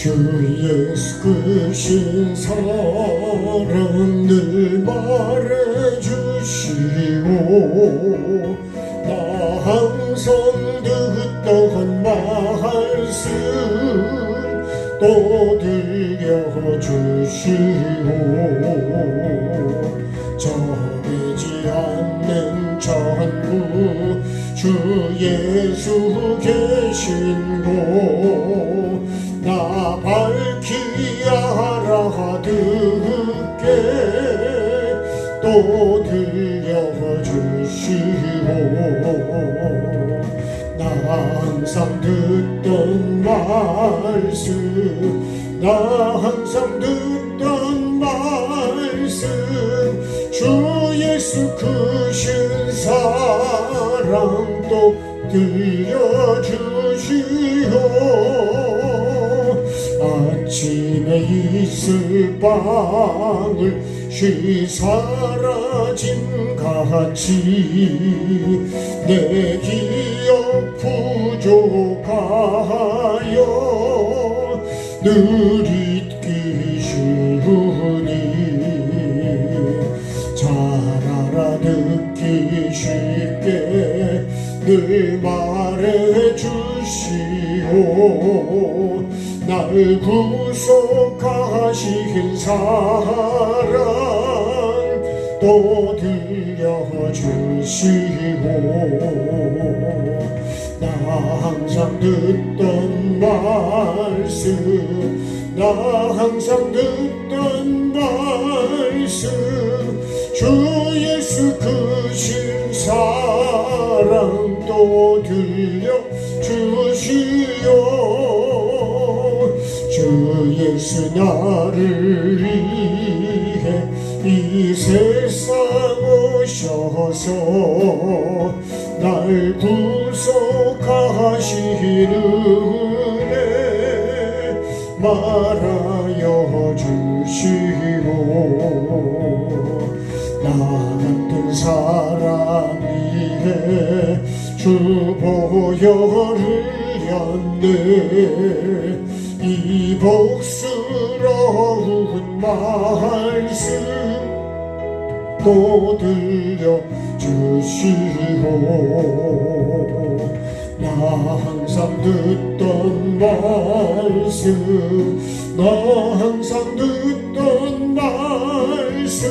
주 예수 크신 사랑 늘 말해주시고 나 항상 듣던 말씀 또 들려주시고 정해지 않는 천국 주 예수 계신 곳 나 밝히 알아듣게 또 들려주시고 나 항상 듣던 말씀 나 항상 듣던 말씀 주 예수 크신 사랑 또 들려주시오 아침에 있을 빵을 쉬 사라짐 같이 내 기억 부족하여 늘 잊기 쉬우니 잘 알아듣기 쉽게 늘 말해주시오 날 구속하신 사랑 또 들려주시고 나 항상 듣던 말씀 나 항상 듣던 말씀 주 예수 크신 사랑 또 들려주시오 주 예수 나를 위해 이 세상 오셔서 날 구속하시는 은혜 말하여 주시고 나 같은 사람 위해 주 보혈을 흘렸네 이 복스러운 말씀 또 들려주시고 나 항상 듣던 말씀 나 항상 듣던 말씀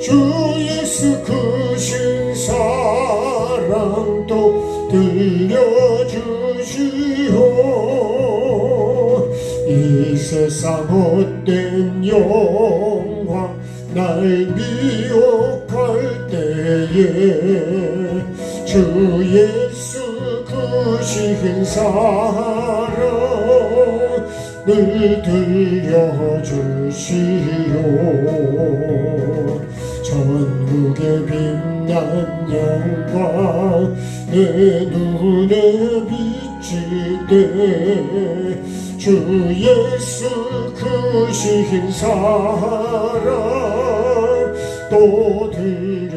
주 예수 크신 사랑 또 들려주시오 이 세상 헛된 영광 날 미혹할 때에 주 예수 크신 사랑 늘 들려주시오 전국의 빛난 영광 내 눈에 비칠 때 주 예수 크신 사랑 또 들려주시오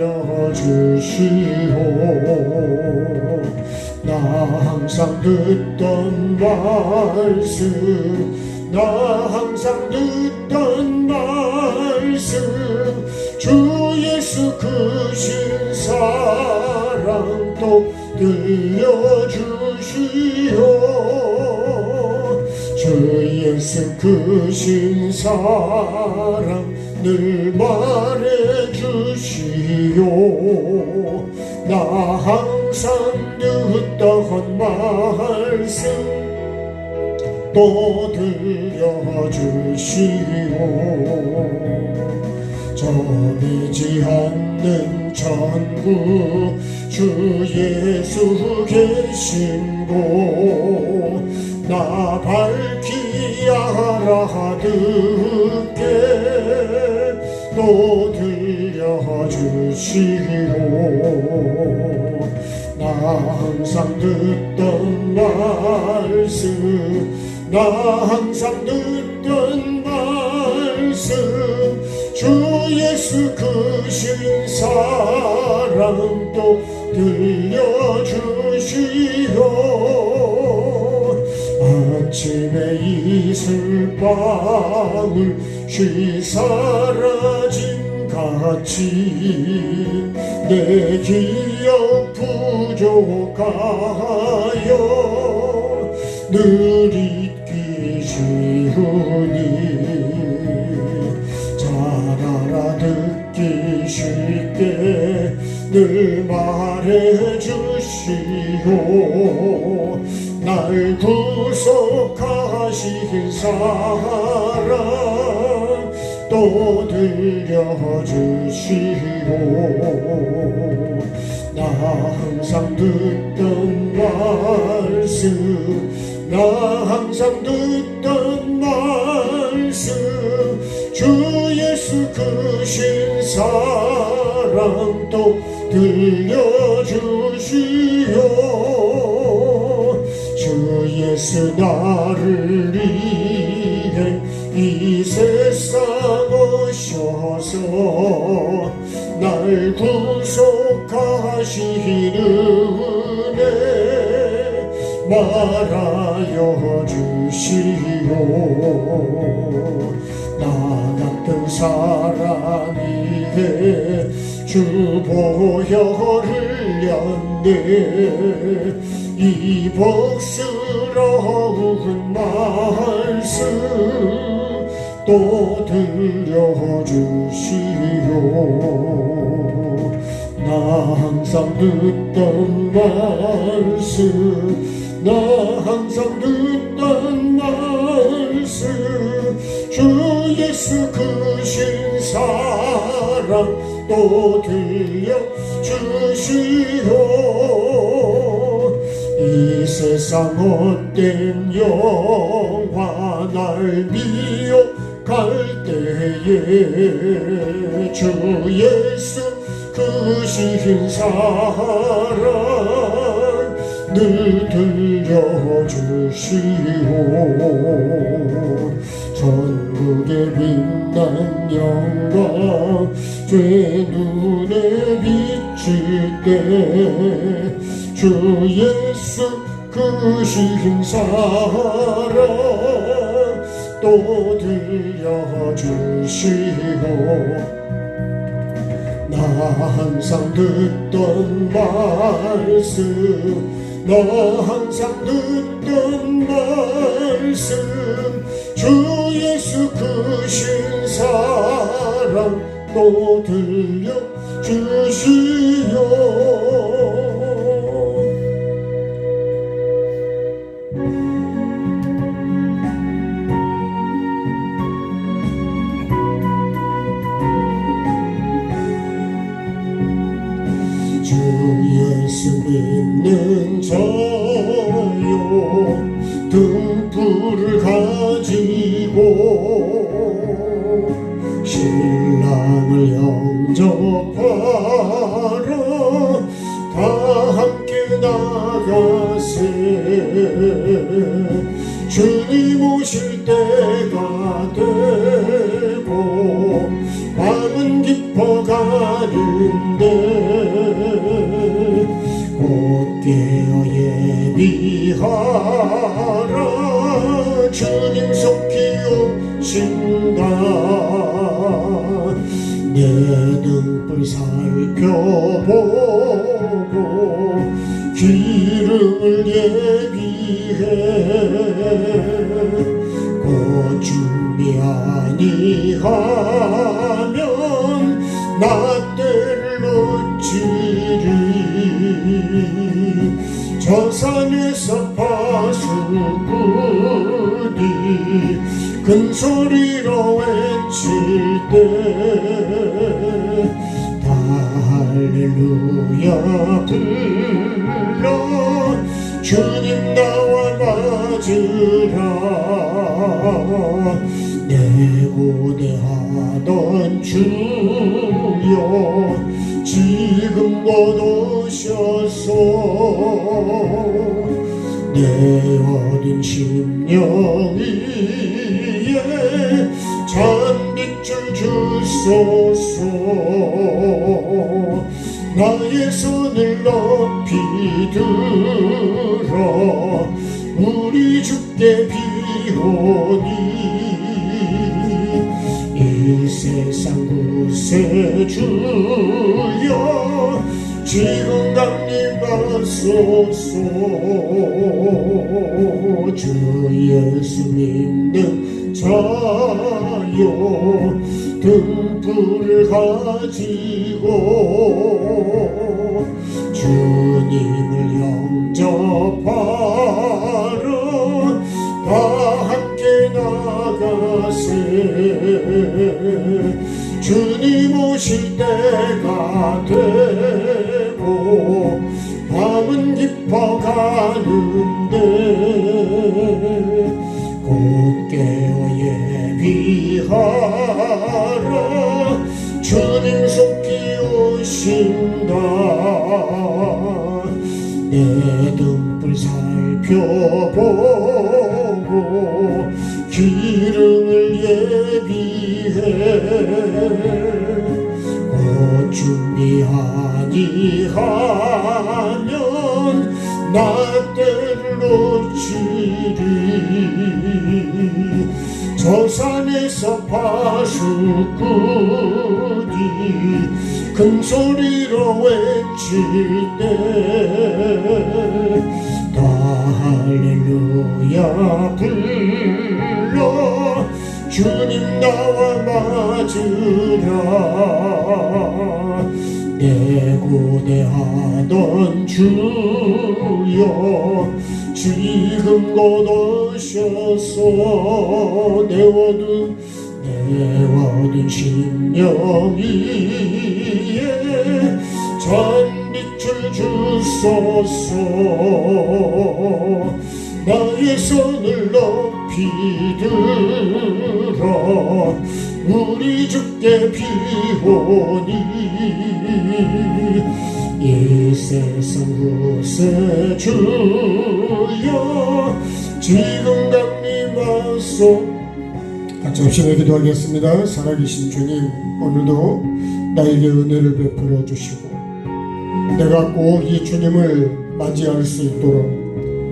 나 항상 듣던 말씀 나 항상 듣던 말씀 주 예수 크신 사랑 또 들려주시오 주 예수 크신 사랑 늘 말해주시오 나 항상 듣던 말씀 또 들려주시오 정해지 않는 천국 주 예수 계신 곳 나 밝히 알아듣게 또 들려주시고 나 항상 듣던 말씀 나 항상 듣던 말씀 주 예수 크신 사랑 또 들려주시오 꽃집에 이슬방울 쉬 사라진 같이 내 기억 부족하여 늘 잊기 쉬우니 잘 알아듣기 쉽게 늘 말해주시오 날 구속하신 사랑 또 들려주시오 나 항상 듣던 말씀 나 항상 듣던 말씀 주 예수 크신 사랑 또 들려주시오 주 예수 나를 위해 이 세상 오셔서 날 구속하신 은혜 말하여 주시오 나 같은 사람 위해 주 보혈 흘렸네 이 복스러운 말씀 또 들려주시오 나 항상 듣던 말씀 나 항상 듣던 말씀 주 예수 크신 사랑 또 들려주시오 이 세상 헛된 영화 날 미혹할 때에 주 예수 크신 사랑 늘 들려주시오 천국의 빛난 영광 죄 눈에 비칠 때 주 예수 크신 사랑 또 들려주시오 나 항상 듣던 말씀 나 항상 듣던 말씀 주 예수 크신 사랑 또 들려주시오 주 예수 믿는 자요 등불을 가지고 신랑을 영접하러 다 함께 나가세 주님 오실 때가 되고 마음은 깊어가는데 곧 깨어 예비하라 주님 속히 오신다 내 등불 살펴보고 기름을 예비해 곧 준비 아니하면 나 때를 놓치리 저 산에서 파수꾼이 큰 소리로 외칠 때 할렐루야 불러 주님 나와 맞으라 내 고대하던 주여 지금 곧 오셔서 내 어린 심령 위에 찬빛을 주소서 나의 손을 높이 들어 우리 주께 비오니 이 세상 구세주여 지금 강림하소서. 주 예수 믿는 자여 등불을 가지고 주님을 영접하러 다 함께 나가세. 주님 오실 때가 되고 밤은 깊어가는데 곧 깨어 예비하라. 주님 속히 오신다. 내 등불 살펴보고 기름을 예비해 곧 준비하니 하면 나 때를 놓치리. 저 산에서 파수꾼이 큰 소리로 외칠 때 다 할렐루야 불러 주님 나와 맞으라. 내 고대하던 주여 지금 곧 오셔서 내 얻은 심령 위에 찬빛을 주소서. 나의 손을 높이 들어 우리 주께 비오니 이 세상 구세주여 지금 강림하소. 같이 합심해 기도하겠습니다. 살아계신 주님, 오늘도 나에게 은혜를 베풀어 주시고 내가 꼭 이 주님을 맞이할 수 있도록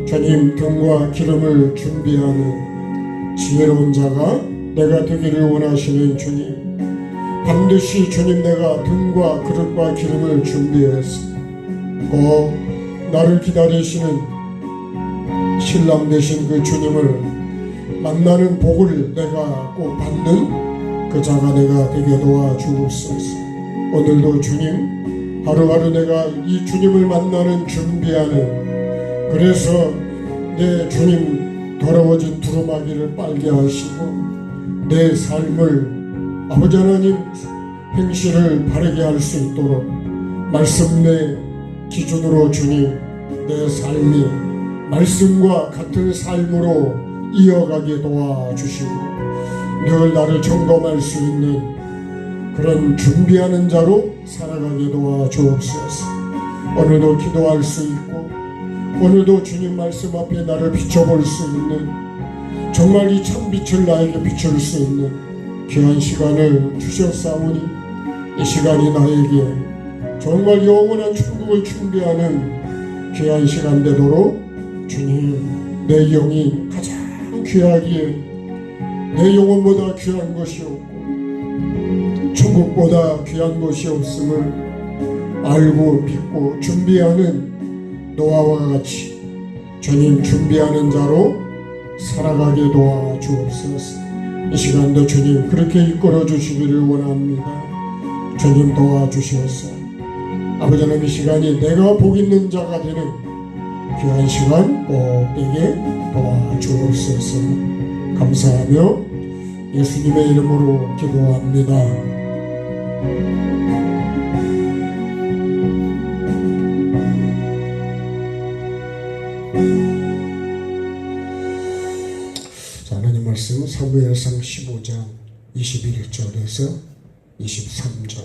주님 등과 기름을 준비하는 지혜로운 자가 내가 되기를 원하시는 주님, 반드시 주님 내가 등과 그릇과 기름을 준비해서 꼭 나를 기다리시는 신랑 되신 그 주님을 만나는 복을 내가 꼭 받는 그 자가 내가 되게 도와주옵소서. 오늘도 주님 하루하루 내가 이 주님을 만나는 준비하는, 그래서 내 주님 더러워진 두루마기를 빨게 하시고 내 삶을 아버지 하나님 행실을 바르게 할 수 있도록 말씀 내 기준으로 주님 내 삶이 말씀과 같은 삶으로 이어가게 도와주시고 늘 나를 점검할 수 있는 그런 준비하는 자로 살아가게 도와주옵소서. 오늘도 기도할 수 있고 오늘도 주님 말씀 앞에 나를 비춰볼 수 있는, 정말 이 참빛을 나에게 비출 수 있는 귀한 시간을 주셨사오니 이 시간이 나에게 정말 영원한 천국을 준비하는 귀한 시간 되도록 주님 내 영이 가장 귀하기에 내 영혼보다 귀한 것이 없고 천국보다 귀한 것이 없음을 알고 믿고 준비하는 노아와 같이 주님 준비하는 자로 살아가게 도와주옵소서. 이 시간도 주님 그렇게 이끌어 주시기를 원합니다. 주님 도와주시옵소서. 아버지 하나님, 이 시간이 내가 복 있는 자가 되는 귀한 시간 꼭 되게 도와주옵소서. 감사하며 예수님의 이름으로 기도합니다. 자, 하나님 말씀 사무엘상 15장 21절에서 23절.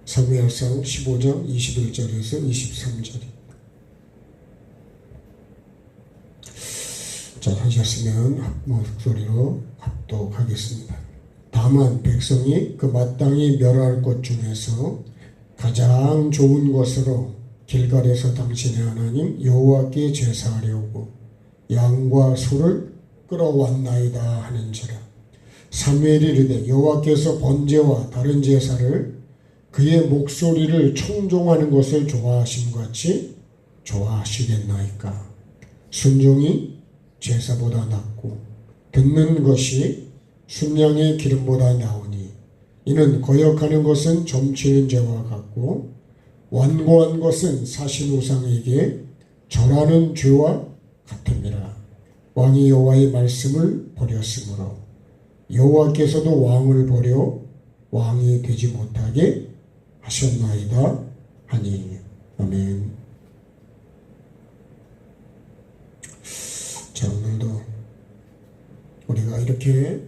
사무엘상 15장 21절에서 23절. 자, 하셨으면 목소리로 합독하겠습니다. 다만 백성이 그 마땅히 멸할 것 중에서 가장 좋은 것으로 길갈에서 당신의 하나님 여호와께 제사하려고 양과 소를 끌어왔나이다 하는지라. 사무엘이 이르되 여호와께서 번제와 다른 제사를 그의 목소리를 청종하는 것을 좋아하심같이 좋아하시겠나이까. 순종이 제사보다 낫고 듣는 것이 순양의 기름보다 나으니 이는 거역하는 것은 점치는 죄와 같고 완고한 것은 사신 우상에게 절하는 죄와 같음이라. 왕이 여호와의 말씀을 버렸으므로 여호와께서도 왕을 버려 왕이 되지 못하게 하셨나이다 하니. 아멘. 자, 오늘도 우리가 이렇게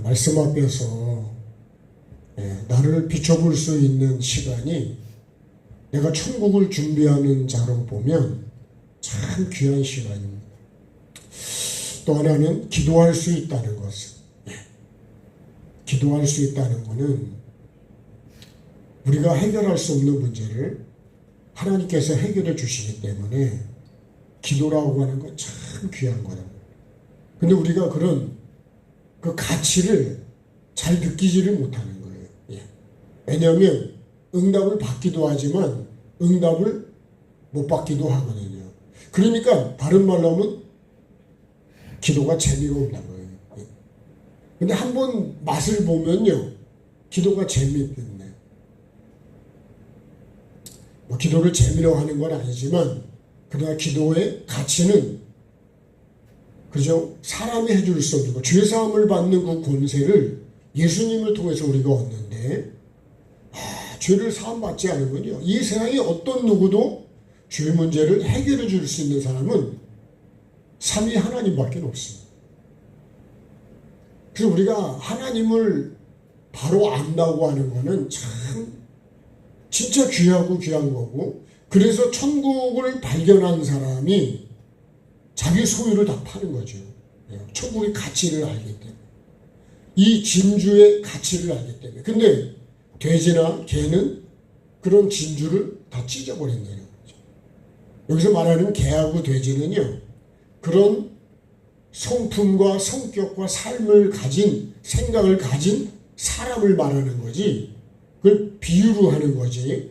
말씀 앞에서 나를 비춰볼 수 있는 시간이 내가 천국을 준비하는 자로 보면 참 귀한 시간입니다. 또 하나는 기도할 수 있다는 것은, 기도할 수 있다는 것은 우리가 해결할 수 없는 문제를 하나님께서 해결해 주시기 때문에 기도라고 하는 건 참 귀한 거다. 근데 우리가 그런 그 가치를 잘 느끼지를 못하는 거예요. 왜냐하면 응답을 받기도 하지만 응답을 못 받기도 하거든요. 그러니까 다른 말로 하면 기도가 재미가 없는 거예요. 근데 한번 맛을 보면요, 기도가 재미있겠네. 뭐 기도를 재미로 하는 건 아니지만 그러나 기도의 가치는 그죠? 사람이 해줄 수 없는 거, 죄사함을 받는 그 권세를 예수님을 통해서 우리가 얻는데, 죄를 사함받지 않으면요, 이 세상에 어떤 누구도 죄 문제를 해결해 줄 수 있는 사람은 삼위 하나님밖에 없습니다. 그래서 우리가 하나님을 바로 안다고 하는 거는 참 진짜 귀하고 귀한 거고, 그래서 천국을 발견한 사람이 자기 소유를 다 파는 거죠. 천국의 가치를 알기 때문에, 이 진주의 가치를 알기 때문에. 근데 돼지나 개는 그런 진주를 다 찢어버린다는 거죠. 여기서 말하는 개하고 돼지는요, 그런 성품과 성격과 삶을 가진, 생각을 가진 사람을 말하는 거지, 그걸 비유로 하는 거지.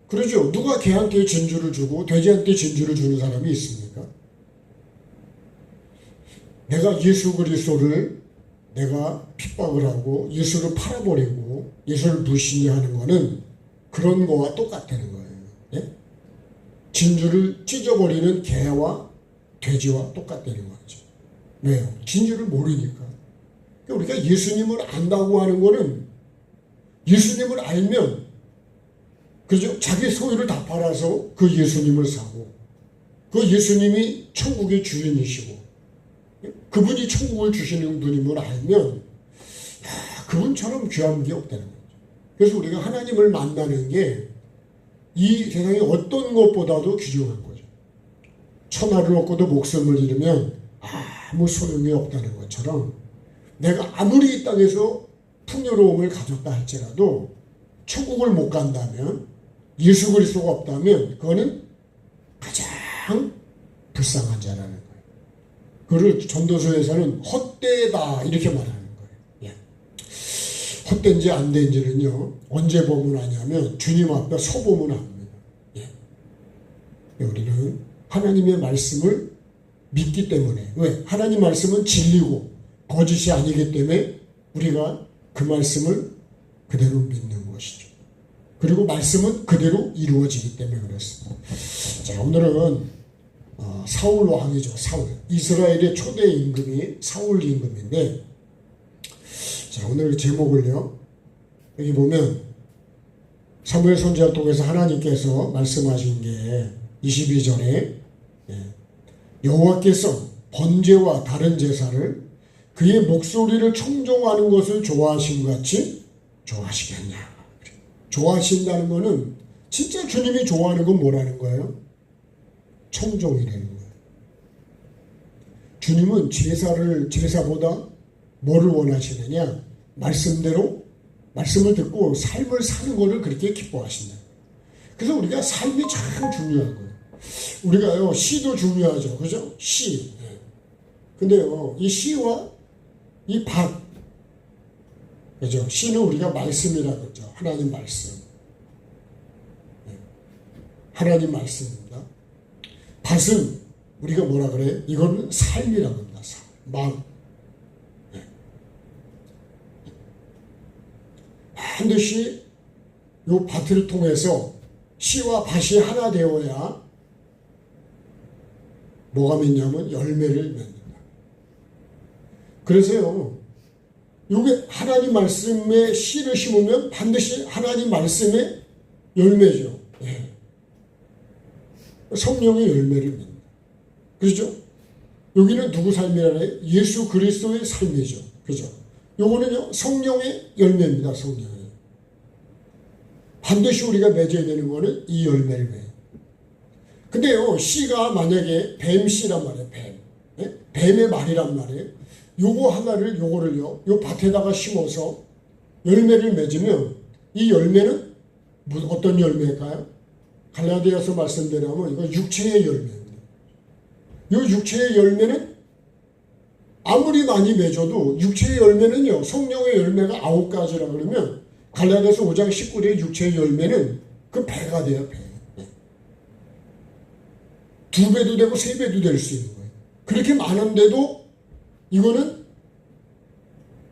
그러죠. 누가 개한테 진주를 주고 돼지한테 진주를 주는 사람이 있습니까? 내가 예수 그리스도를 내가 핍박을 하고 예수를 팔아버리고 예수를 무시하는 거는 그런 거와 똑같다는 거예요. 예? 진주를 찢어버리는 개와 돼지와 똑같다는 거죠. 왜요? 진주를 모르니까. 그러니까 우리가 예수님을 안다고 하는 거는, 예수님을 알면 그죠? 자기 소유를 다 팔아서 그 예수님을 사고, 그 예수님이 천국의 주인이시고 그분이 천국을 주시는 분임을 알면 그분처럼 귀한 게 없다는 거죠. 그래서 우리가 하나님을 만나는 게 이 세상에 어떤 것보다도 귀중한 거죠. 천하를 얻고도 목숨을 잃으면 아무 소용이 없다는 것처럼, 내가 아무리 이 땅에서 풍요로움을 가졌다 할지라도 천국을 못 간다면, 예수 그리스도가 없다면 그거는 가장 불쌍한 자라는 거예요. 그를 전도서에서는 헛되다 이렇게 말하는 거예요. 헛된지 안 된지는요, 언제 보면 아냐면 주님 앞에 서 보면 압니다. 우리는 하나님의 말씀을 믿기 때문에, 왜? 하나님 말씀은 진리고 거짓이 아니기 때문에 우리가 그 말씀을 그대로 믿는 것이죠. 그리고 말씀은 그대로 이루어지기 때문에 그렇습니다. 자, 오늘은 사울 왕이죠. 사울. 이스라엘의 초대 임금이 사울 임금인데, 자, 오늘 제목을요, 여기 보면 사무엘 선지자를 통해서 하나님께서 말씀하신 게 22절에 여호와께서 번제와 다른 제사를 그의 목소리를 청종하는 것을 좋아하신 같이 좋아하시겠냐. 좋아하신다는 것은 진짜 주님이 좋아하는 건 뭐라는 거예요? 청종이라는 거예요. 주님은 제사보다 뭐를 원하시느냐? 말씀대로 말씀을 듣고 삶을 사는 것을 그렇게 기뻐하신다. 그래서 우리가 삶이 참 중요한 거예요. 우리가요, 시도 중요하죠. 그죠? 시. 근데요, 이 시와 이 밭. 그죠? 시는 우리가 말씀이라고 그러죠. 하나님 말씀. 하나님 말씀입니다. 밭은 우리가 뭐라 그래? 이거는 삶이라고 합니다. 삶. 마음. 반드시 이 밭을 통해서 씨와 밭이 하나 되어야 뭐가 맺냐면 열매를 맺는다. 그래서요, 이게 하나님 말씀에 씨를 심으면 반드시 하나님 말씀의 열매죠. 예. 성령의 열매를 맺는다. 그렇죠? 여기는 누구 삶이라래? 예수 그리스도의 삶이죠. 그죠? 요거는요, 성령의 열매입니다. 성령의. 반드시 우리가 맺어야 되는 거는 이 열매를 맺어요. 근데요, 씨가 만약에 뱀씨란 말이에요. 뱀. 예? 뱀의 말이란 말이에요. 요거 하나를, 요거를요, 요 밭에다가 심어서 열매를 맺으면 이 열매는 어떤 열매일까요? 갈라디아서 말씀대로하면 이거 육체의 열매입니다. 이 육체의 열매는 아무리 많이 맺어도 육체의 열매는요, 성령의 열매가 9가지라 그러면 갈라디아서 5장 19절의 육체의 열매는 그 배가 돼요, 배. 2배도 되고 3배도 될 수 있는 거예요. 그렇게 많은데도 이거는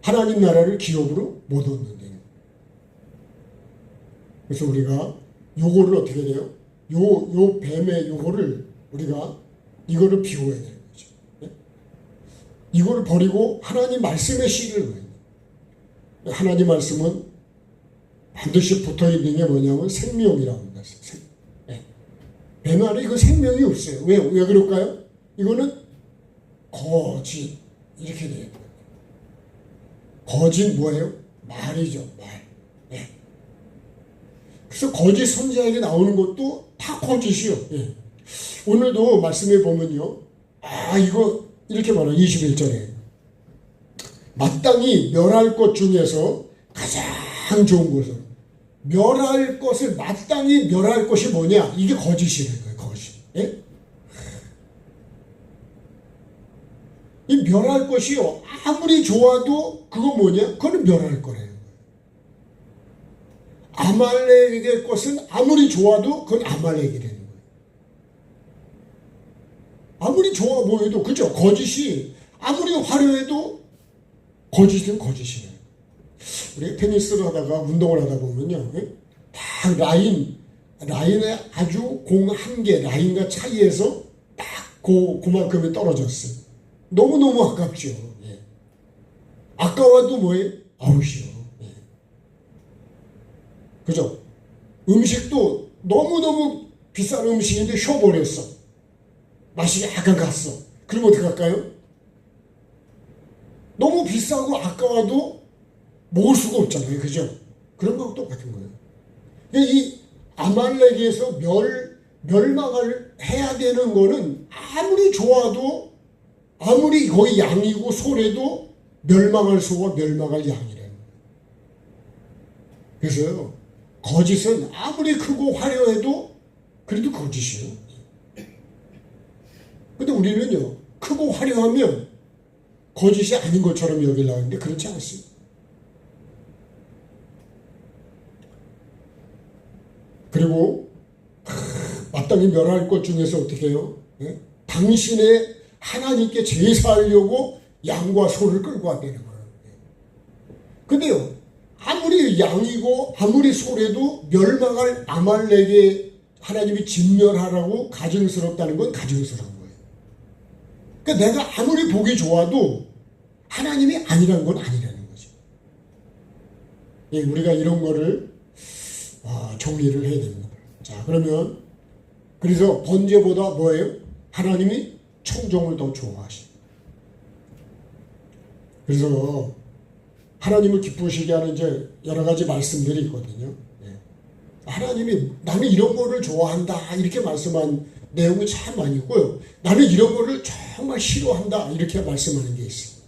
하나님 나라를 기업으로 못 얻는데요. 그래서 우리가 요거를 어떻게 돼요? 요 뱀의 요거를 우리가 이거를 비워야 되는 거죠. 네? 이거를 버리고 하나님 말씀의 씨를 넣어야 돼요. 하나님 말씀은 반드시 붙어 있는 게 뭐냐면 생명이라고 합니다. 네. 뱀 안에 이거 생명이 없어요. 왜 그럴까요? 이거는 거짓 이렇게 돼요. 거짓 뭐예요? 말이죠. 말. 네. 그래서 거짓 선지자에게 나오는 것도 다 거짓이요. 예. 오늘도 말씀해 보면요. 이거 이렇게 말해요. 21절에. 마땅히 멸할 것 중에서 가장 좋은 것은 멸할 것을 마땅히 멸할 것이 뭐냐? 이게 거짓이라는 거예요. 거짓. 예? 이 멸할 것이요. 아무리 좋아도 그건 뭐냐? 그건 멸할 거래요. 아말렉의 것은 아무리 좋아도 그건 아말렉이라는 거예요. 아무리 좋아 보여도, 그죠? 거짓이 아무리 화려해도 거짓은 거짓이에요. 우리 테니스를 하다가 운동을 하다 보면요, 딱 라인에 아주 공 한 개 라인과 차이에서 딱 그만큼이 떨어졌어요. 너무너무 아깝죠. 예. 아까워도 뭐예요? 아웃이요. 예. 그죠? 음식도 너무너무 비싼 음식인데 쉬어버렸어. 맛이 약간 갔어. 그러면 어떡할까요? 너무 비싸고 아까워도 먹을 수가 없잖아요. 그죠? 그런 거하고 똑같은 거예요. 이 아말렉에서 멸망을 해야 되는 거는 아무리 좋아도 아무리 거의 양이고 소래도 멸망할 소와 멸망할 양이라는 거예요. 그래서요, 거짓은 아무리 크고 화려해도 그래도 거짓이에요. 근데 우리는요, 크고 화려하면 거짓이 아닌 것처럼 여기려고 하는데 그렇지 않습니다. 그리고 마땅히 멸할 것 중에서 어떻게 해요? 네? 당신의 하나님께 제사하려고 양과 소를 끌고 왔다는 거예요. 근데요, 아무리 양이고 아무리 소래도 멸망할 아말렉에 하나님이 진멸하라고 가증스럽다는 건 가증스러운 거예요. 그러니까 내가 아무리 보기 좋아도 하나님이 아니라는 건 아니라는 거죠. 예, 우리가 이런 거를 정리를 해야 됩니다. 자, 그러면 그래서 번제보다 뭐예요? 하나님이 청종을 더 좋아하십니다. 그래서 하나님을 기쁘시게 하는 이제 여러 가지 말씀들이 있거든요. 예. 하나님이 나는 이런 거를 좋아한다 이렇게 말씀한 내용이 참 많이 있고요. 나는 이런 거를 정말 싫어한다 이렇게 말씀하는 게 있어요.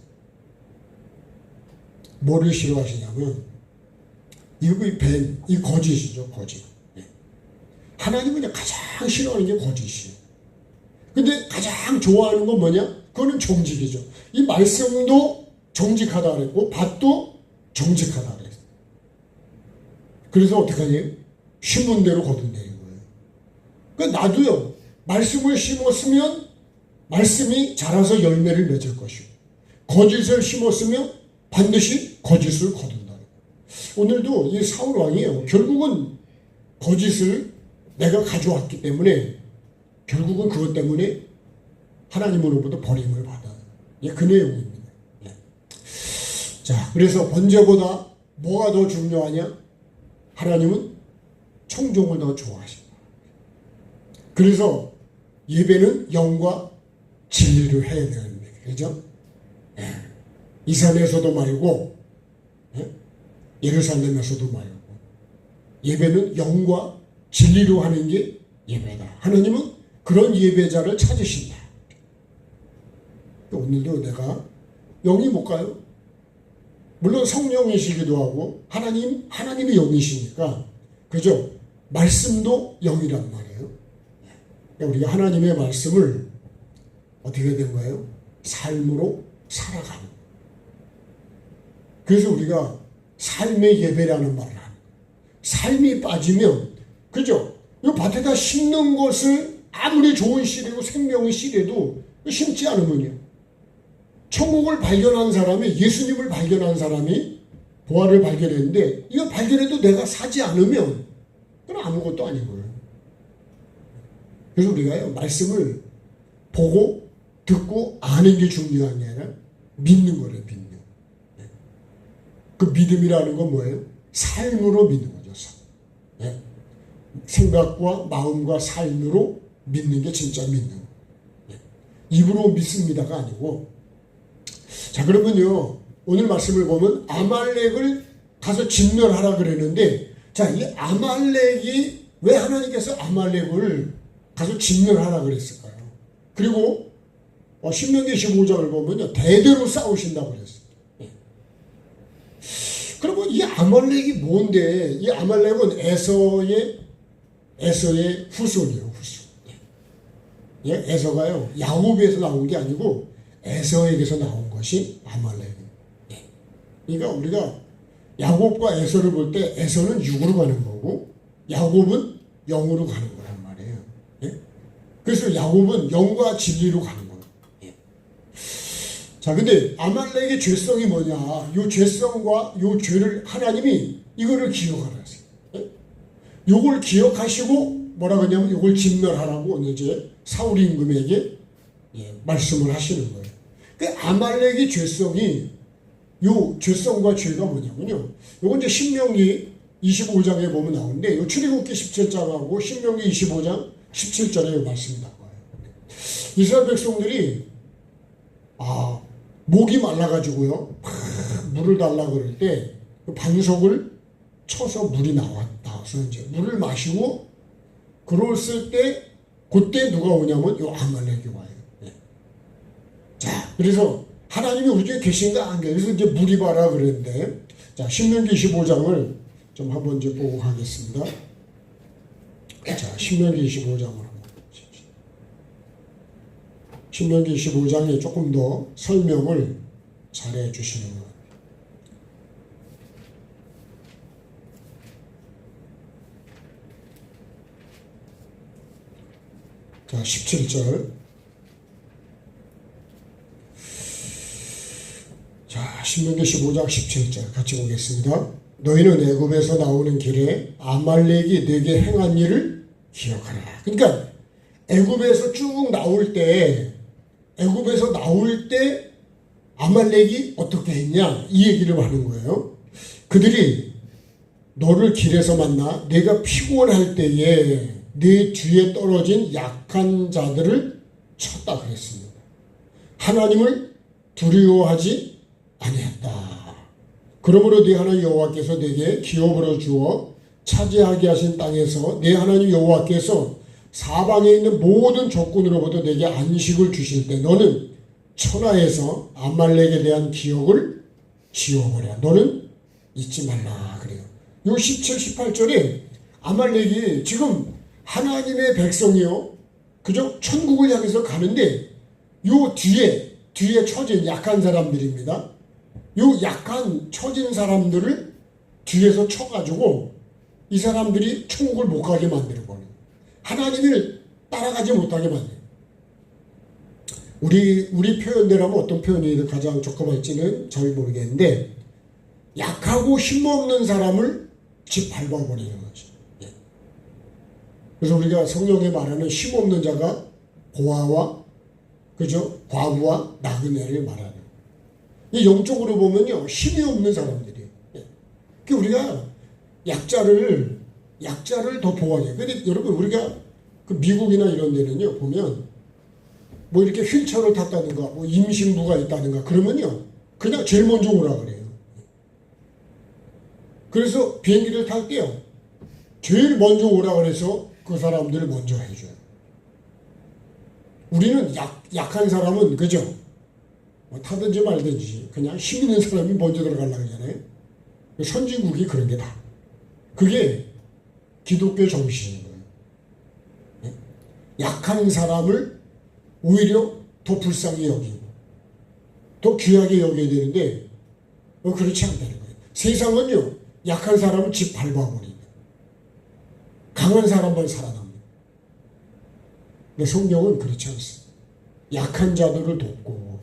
뭐를 싫어하시냐면 이 거짓이죠. 거짓. 예. 하나님은 그냥 가장 싫어하는 게 거짓이에요. 근데 가장 좋아하는 건 뭐냐? 그거는 정직이죠. 이 말씀도 정직하다 그랬고 밭도 정직하다 그랬어요. 그래서 어떻게 하냐? 심은 대로 거둔다는 거예요. 그러니까 나도요. 말씀을 심었으면 말씀이 자라서 열매를 맺을 것이고 거짓을 심었으면 반드시 거짓을 거둔다. 오늘도 이 사울 왕이에요. 결국은 거짓을 내가 가져왔기 때문에 결국은 그것 때문에 하나님으로부터 버림을 받아요. 예, 그 내용입니다. 예. 자, 그래서 번제보다 뭐가 더 중요하냐? 하나님은 청종을 더 좋아하신다. 그래서 예배는 영과 진리를 해야 되는 거예요. 그죠? 예. 이 산에서도 말고, 예? 예루살렘에서도 말고, 예배는 영과 진리로 하는 게 예배다. 하나님은 그런 예배자를 찾으신다. 오늘도 내가 영이 뭘까요? 물론 성령이시기도 하고 하나님이 영이시니까 그죠? 말씀도 영이란 말이에요. 우리가 하나님의 말씀을 어떻게 된 거예요? 삶으로 살아가는 거예요. 그래서 우리가 삶의 예배라는 말을 하는 거예요. 삶이 빠지면 그죠? 이 밭에다 심는 것을 아무리 좋은 씨래고 생명의 씨래도 심지 않으면요. 천국을 발견한 사람이 예수님을 발견한 사람이 부활을 발견했는데 이거 발견해도 내가 사지 않으면 그건 아무것도 아닌 거예요. 그래서 우리가요 말씀을 보고 듣고 아는 게 중요한 게 아니라 믿는 거래요. 믿는. 그 믿음이라는 건 뭐예요? 삶으로 믿는 거죠. 생각과 마음과 삶으로 믿는 게 진짜 믿는 거예요. 입으로 믿습니다가 아니고. 자, 그러면요 오늘 말씀을 보면 아말렉을 가서 진멸하라 그랬는데, 자, 이 아말렉이 왜 하나님께서 아말렉을 가서 진멸하라 그랬을까요? 그리고 신명기 15장을 보면요 대대로 싸우신다고 그랬어요. 그러면 이 아말렉이 뭔데? 이 아말렉은 에서의 후손이에요. 후손. 예, 에서가요 야곱에서 나온 게 아니고 에서에게서 나온 것이 아말렉이에요. 그러니까 우리가 야곱과 에서를 볼 때 에서는 육으로 가는 거고 야곱은 영으로 가는 거란 말이에요. 예? 그래서 야곱은 영과 진리로 가는 거예요. 예. 자, 근데 아말렉의 죄성이 뭐냐? 요 죄성과 요 죄를 하나님이 이거를 기억하라 했어요. 예? 요걸 기억하시고 뭐라고 하냐면 요걸 진멸하라고 이제 사울 임금에게 말씀을 하시는 거예요. 그 아말렉의 죄성이 요 죄성과 죄가 뭐냐면요. 요건 이제 신명기 25장에 보면 나오는데 요 출애굽기 17장하고 신명기 25장 17절에 말씀이 나와요. 이스라엘 백성들이 목이 말라가지고요 물을 달라 그럴 때 그 반석을 쳐서 물이 나와서 이제 물을 마시고 그랬을 때 그때 누가 오냐면 요 아말렉이 와요. 자, 그래서 하나님이 우리 중에 계신가 안 계신가? 그래서 이제 물이 봐라 그랬는데, 자, 신명기 25장을 좀 한번 이제 보고 가겠습니다. 자, 신명기 25장을 한번 보십시오. 신명기 25장에 조금 더 설명을 잘해 주시는 것 같아요. 자, 17절. 자, 신명기 15장 17절 같이 보겠습니다. 너희는 애굽에서 나오는 길에 아말렉이 네게 행한 일을 기억하라. 그러니까 애굽에서 쭉 나올 때 아말렉이 어떻게 했냐 이 얘기를 하는 거예요. 그들이 너를 길에서 만나 내가 피곤할 때에 네 뒤에 떨어진 약한 자들을 쳤다 그랬습니다. 하나님을 두려워하지 아니했다. 그러므로 네 하나님 여호와께서 네게 기업으로 주어 차지하게 하신 땅에서 네 하나님 여호와께서 사방에 있는 모든 적군으로부터 네게 안식을 주실 때 너는 천하에서 아말렉에 대한 기억을 지워버려. 너는 잊지 말라 그래요. 요 17, 18절에 아말렉이 지금 하나님의 백성이요. 그죠? 천국을 향해서 가는데 요 뒤에 처진 약한 사람들입니다. 요 약한 처진 사람들을 뒤에서 쳐가지고 이 사람들이 천국을 못 가게 만들어버려요. 하나님을 따라가지 못하게 만들어요. 우리 표현대로 하면 어떤 표현이 가장 적합할지는 잘 모르겠는데 약하고 힘없는 사람을 짓밟아버리는 거죠. 그래서 우리가 성경에 말하는 힘없는 자가 고아와 그죠? 과부와 나그네를 말하는. 이 영적으로 보면요 힘이 없는 사람들이에요. 그러니까 우리가 약자를 더 보호해요. 근데 여러분 우리가 그 미국이나 이런 데는요 보면 뭐 이렇게 휠체어를 탔다든가 뭐 임신부가 있다든가 그러면요 그냥 제일 먼저 오라 그래요. 그래서 비행기를 탈 때요 제일 먼저 오라 그래서 그 사람들을 먼저 해줘요. 우리는 약한 사람은 그죠? 뭐 타든지 말든지 그냥 힘 있는 사람이 먼저 들어가려고 하잖아요. 선진국이 그런 게 다. 그게 기독교 정신인 거예요. 약한 사람을 오히려 더 불쌍히 여기고 더 귀하게 여겨야 되는데 그렇지 않다는 거예요. 세상은요 약한 사람을 짓밟아버립니다. 강한 사람만 살아납니다. 근데 성경은 그렇지 않습니다. 약한 자들을 돕고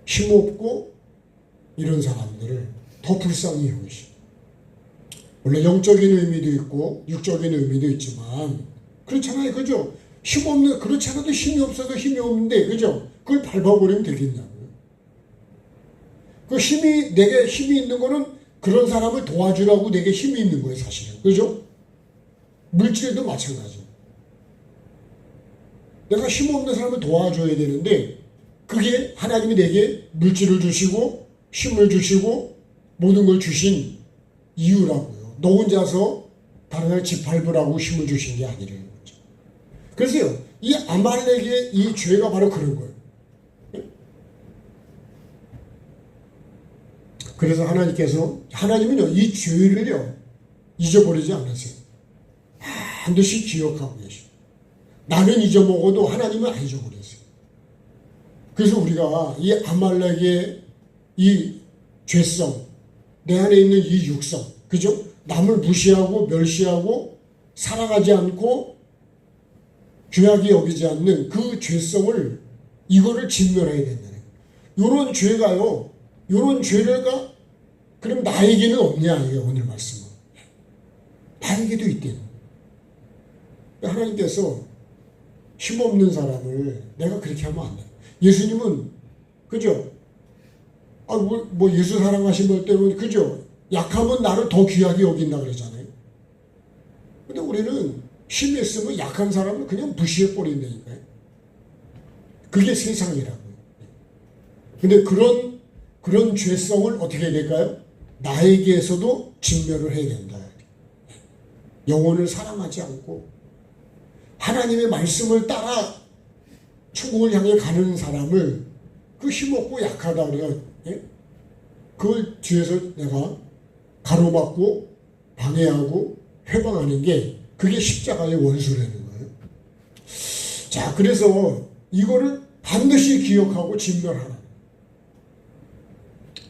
힘없고 이런 사람들을 더 불쌍히 여기십니다. 물론 영적인 의미도 있고 육적인 의미도 있지만 그렇잖아요. 그죠? 힘없는 그렇지 않아도 힘이 없어서 힘이 없는데 그죠? 그걸 밟아버리면 되겠냐고요. 내게 힘이 있는 거는 그런 사람을 도와주라고 내게 힘이 있는 거예요, 사실은. 그죠? 물질도 마찬가지. 내가 힘없는 사람을 도와줘야 되는데 그게 하나님이 내게 물질을 주시고 힘을 주시고 모든 걸 주신 이유라고요. 너 혼자서 다른 날 짓밟으라고 힘을 주신 게 아니라는 거죠. 그래서요, 이 아말렉의 이 죄가 바로 그런 거예요. 그래서 하나님은요, 이 죄를요, 잊어버리지 않으세요. 반드시 기억하고 계시고. 나는 잊어먹어도 하나님은 안 잊어버리세요. 그래서 우리가 이 아말렉의 이 죄성, 내 안에 있는 이 육성, 그죠? 남을 무시하고 멸시하고 사랑하지 않고 귀하게 여기지 않는 그 죄성을 이거를 진멸해야 된다는 거예요. 요런 죄가 그럼 나에게는 없냐 이게 오늘 말씀은. 나에게도 있대요. 하나님께서 힘없는 사람을 내가 그렇게 하면 안 돼. 예수님은 그죠? 뭐 예수 사랑하신 것 때문에 그죠? 약하면 나를 더 귀하게 여긴다 그러잖아요. 근데 우리는 힘이 있으면 약한 사람을 그냥 무시해 버린다니까요. 그게 세상이라고요. 근데 그런 죄성을 어떻게 해야 될까요? 나에게서도 진멸을 해야 된다. 영혼을 사랑하지 않고 하나님의 말씀을 따라 천국을 향해 가는 사람을 그 힘없고 약하다 그래요. 그걸 뒤에서 내가 가로막고 방해하고 회방하는 게 그게 십자가의 원수라는 거예요. 자, 그래서 이거를 반드시 기억하고 진멸하라.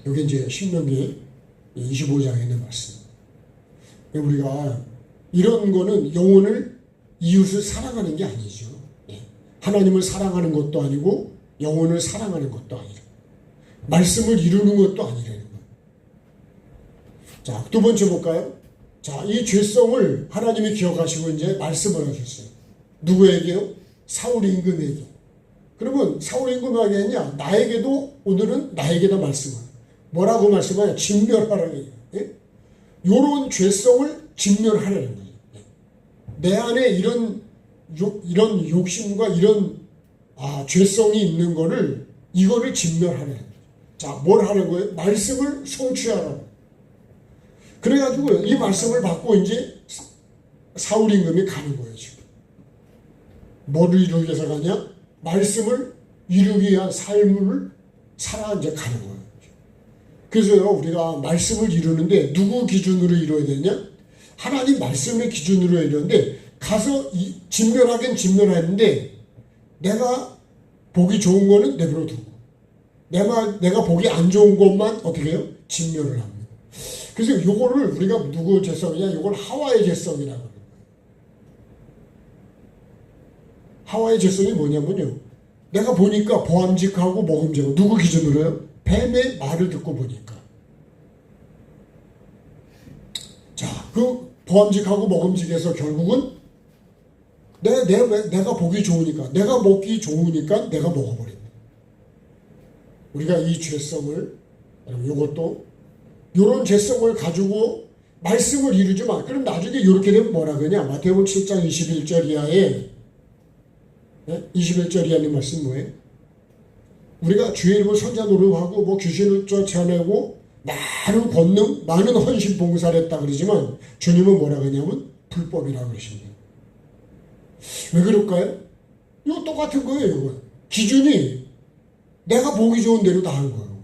이게 이제 신명기 25장에 있는 말씀. 우리가 이런 거는 영혼을 이웃을 사랑하는 게 아니죠. 하나님을 사랑하는 것도 아니고 영혼을 사랑하는 것도 아니라 말씀을 이루는 것도 아니라는 거예요. 자, 두 번째 볼까요? 자, 이 죄성을 하나님이 기억하시고 이제 말씀을 하셨어요. 누구에게요? 사울 임금에게. 그러면 사울 임금에게 했냐? 나에게도 오늘은 나에게다 말씀을. 뭐라고 말씀하냐? 진멸하라는 거예요. 요런 죄성을 진멸하라는 거예요. 내 안에 이런 욕심과 이런 죄성이 있는 거를 이거를 진멸하는 거예요. 자, 뭘 하는 거예요? 말씀을 성취하라. 그래가지고 이 말씀을 받고 이제 사울 임금이 가는 거예요, 지금. 뭐를 이루기 위해서 가냐? 말씀을 이루기 위한 삶을 살아 이제 가는 거예요. 그래서요, 우리가 말씀을 이루는데 누구 기준으로 이루어야 되냐? 하나님 말씀의 기준으로 이러는데 가서 진멸하긴 진멸했는데 내가 보기 좋은 거는 내버려 두고 내가 보기 안 좋은 것만 어떻게 해요? 진멸을 합니다. 그래서 요거를 우리가 누구 죄성이냐? 요걸 하와의 죄성이라고 합니다. 하와의 죄성이 뭐냐면요. 내가 보니까 보암직하고 먹음직하고 누구 기준으로요? 뱀의 말을 듣고 보니까. 자, 그 보암직하고 먹음직에서 결국은 내가 보기 좋으니까, 내가 먹기 좋으니까 내가 먹어버린다. 우리가 이 죄성을, 이것도, 이런 죄성을 가지고 말씀을 이루지 마. 그럼 나중에 이렇게 되면 뭐라 그러냐? 마태복음 7장 21절 이하에, 21절 이하의 말씀 뭐예요? 우리가 주의 이름을 선자 노릇하고, 귀신을 쫓아내고, 많은 권능, 많은 헌신 봉사를 했다 그러지만, 주님은 뭐라 그러냐면, 불법이라고 그러십니다. 왜 그럴까요? 이거 똑같은 거예요, 이거. 기준이 내가 보기 좋은 대로 다 한 거예요.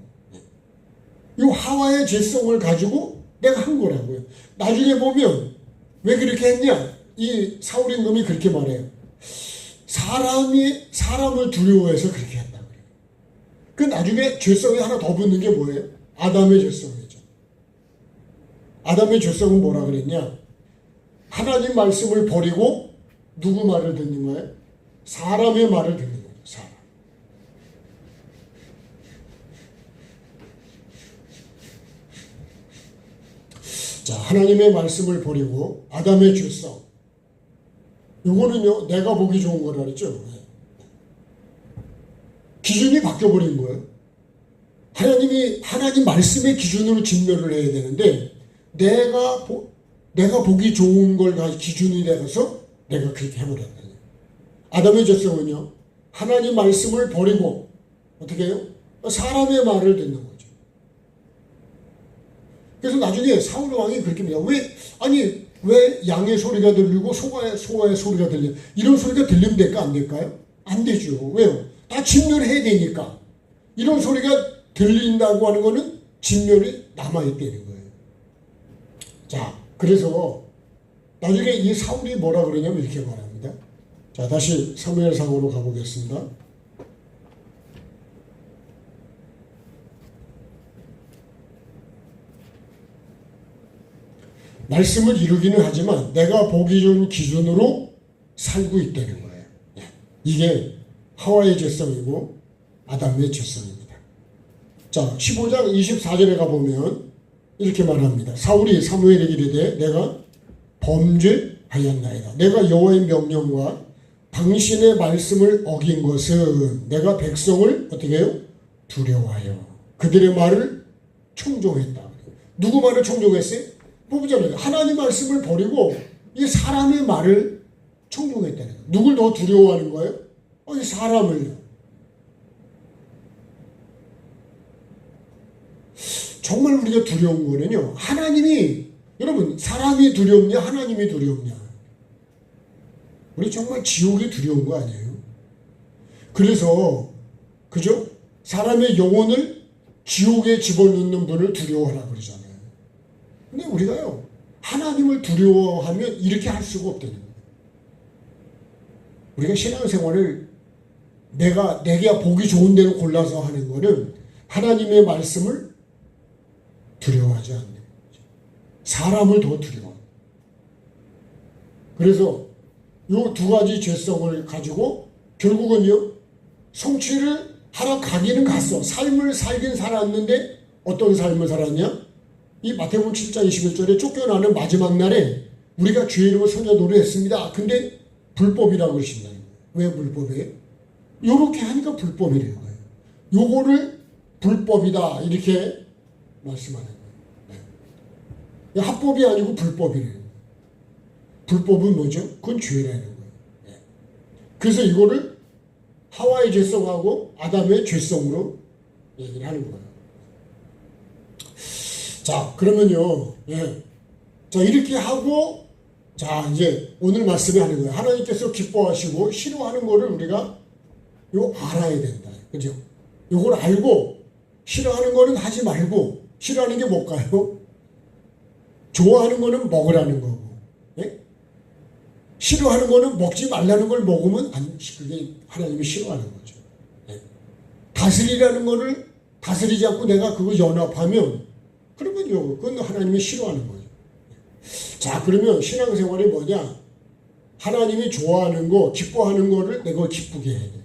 이 하와의 죄성을 가지고 내가 한 거라고요. 나중에 보면 왜 그렇게 했냐? 이 사울의 놈이 그렇게 말해요. 사람을 두려워해서 그렇게 했다 그래요. 그 나중에 죄성이 하나 더 붙는 게 뭐예요? 아담의 죄성이죠. 아담의 죄성은 뭐라 그랬냐? 하나님 말씀을 버리고 누구 말을 듣는 거예요? 사람의 말을 듣는 거예요. 사람. 자, 하나님의 말씀을 버리고 아담의 죄성. 이거는요, 내가 보기 좋은 거라 그랬죠. 기준이 바뀌어버린 거예요. 하나님 말씀의 기준으로 진멸을 해야 되는데, 내가 보기 좋은 걸 기준이 되어서 내가 그렇게 해버렸다. 아담의 죄성은요, 하나님 말씀을 버리고, 어떻게 해요? 사람의 말을 듣는 거죠. 그래서 나중에 사울 왕이 그렇게 합니다. 왜 양의 소리가 들리고 소가의 소리가 들려? 이런 소리가 들리면 될까, 안 될까요? 안 되죠. 왜요? 다 진멸해야 되니까. 이런 소리가 들린다고 하는 거는 진멸이 남아있다는 거예요. 자, 그래서 나중에 이 사울이 뭐라 그러냐면 이렇게 말합니다. 자, 다시 사무엘상으로 가보겠습니다. 말씀을 이루기는 하지만 내가 보기 좋은 기준으로 살고 있다는 거예요. 이게 하와의 죄성이고 아담의 죄성입니다. 자, 15장 24절에 가보면 이렇게 말합니다. 사울이 사무엘에게 이르되 내가 범죄하였나이다. 내가 여호와의 명령과 당신의 말씀을 어긴 것은 내가 백성을 어떻게 해요? 두려워하여 그들의 말을 청종했다. 누구 말을 청종했어요? 보자면 하나님 말씀을 버리고 이 사람의 말을 청종했다는 거예요. 누굴 더 두려워하는 거예요? 이 사람을요. 정말 우리가 두려운 거는요. 여러분 사람이 두렵냐 하나님이 두렵냐. 우리 정말 지옥이 두려운 거 아니에요? 그래서 그죠? 사람의 영혼을 지옥에 집어넣는 분을 두려워하라 그러잖아요. 근데 우리가요, 하나님을 두려워하면 이렇게 할 수가 없다는 거예요. 우리가 신앙생활을 내가 보기 좋은 대로 골라서 하는 거는 하나님의 말씀을 두려워하지 않는 거죠. 사람을 더 두려워. 그래서 이 두 가지 죄성을 가지고 결국은요, 성취를 하러 가기는 갔어. 삶을 살긴 살았는데 어떤 삶을 살았냐? 이 마태복음 7장 21절에 쫓겨나는 마지막 날에 우리가 주의 이름을 선자 노래했습니다. 근데 불법이라고 그러신다는 거예요. 왜 불법이에요? 요렇게 하니까 불법이라는 거예요. 요거를 불법이다 이렇게 말씀하는 거예요. 네. 합법이 아니고 불법이래요. 불법은 뭐죠? 그건 죄라는 거예요. 네. 그래서 이거를 하와의 죄성하고 아담의 죄성으로 얘기를 하는 거예요. 자, 그러면요, 자, 이렇게 하고, 자, 이제 오늘 말씀에 하는 거예요. 하나님께서 기뻐하시고 싫어하는 거를 우리가 알아야 된다. 그죠? 요걸 알고, 싫어하는 거는 하지 말고, 싫어하는 게 뭘까요? 좋아하는 거는 먹으라는 거고, 예? 싫어하는 거는 먹지 말라는 걸 먹으면 그게 하나님이 싫어하는 거죠. 예? 다스리라는 거를 다스리지 않고 내가 그거 연합하면 그러면요, 그건 하나님이 싫어하는 거예요. 자, 그러면 신앙생활이 뭐냐? 하나님이 좋아하는 거, 기뻐하는 거를 내가 기쁘게 해야 돼.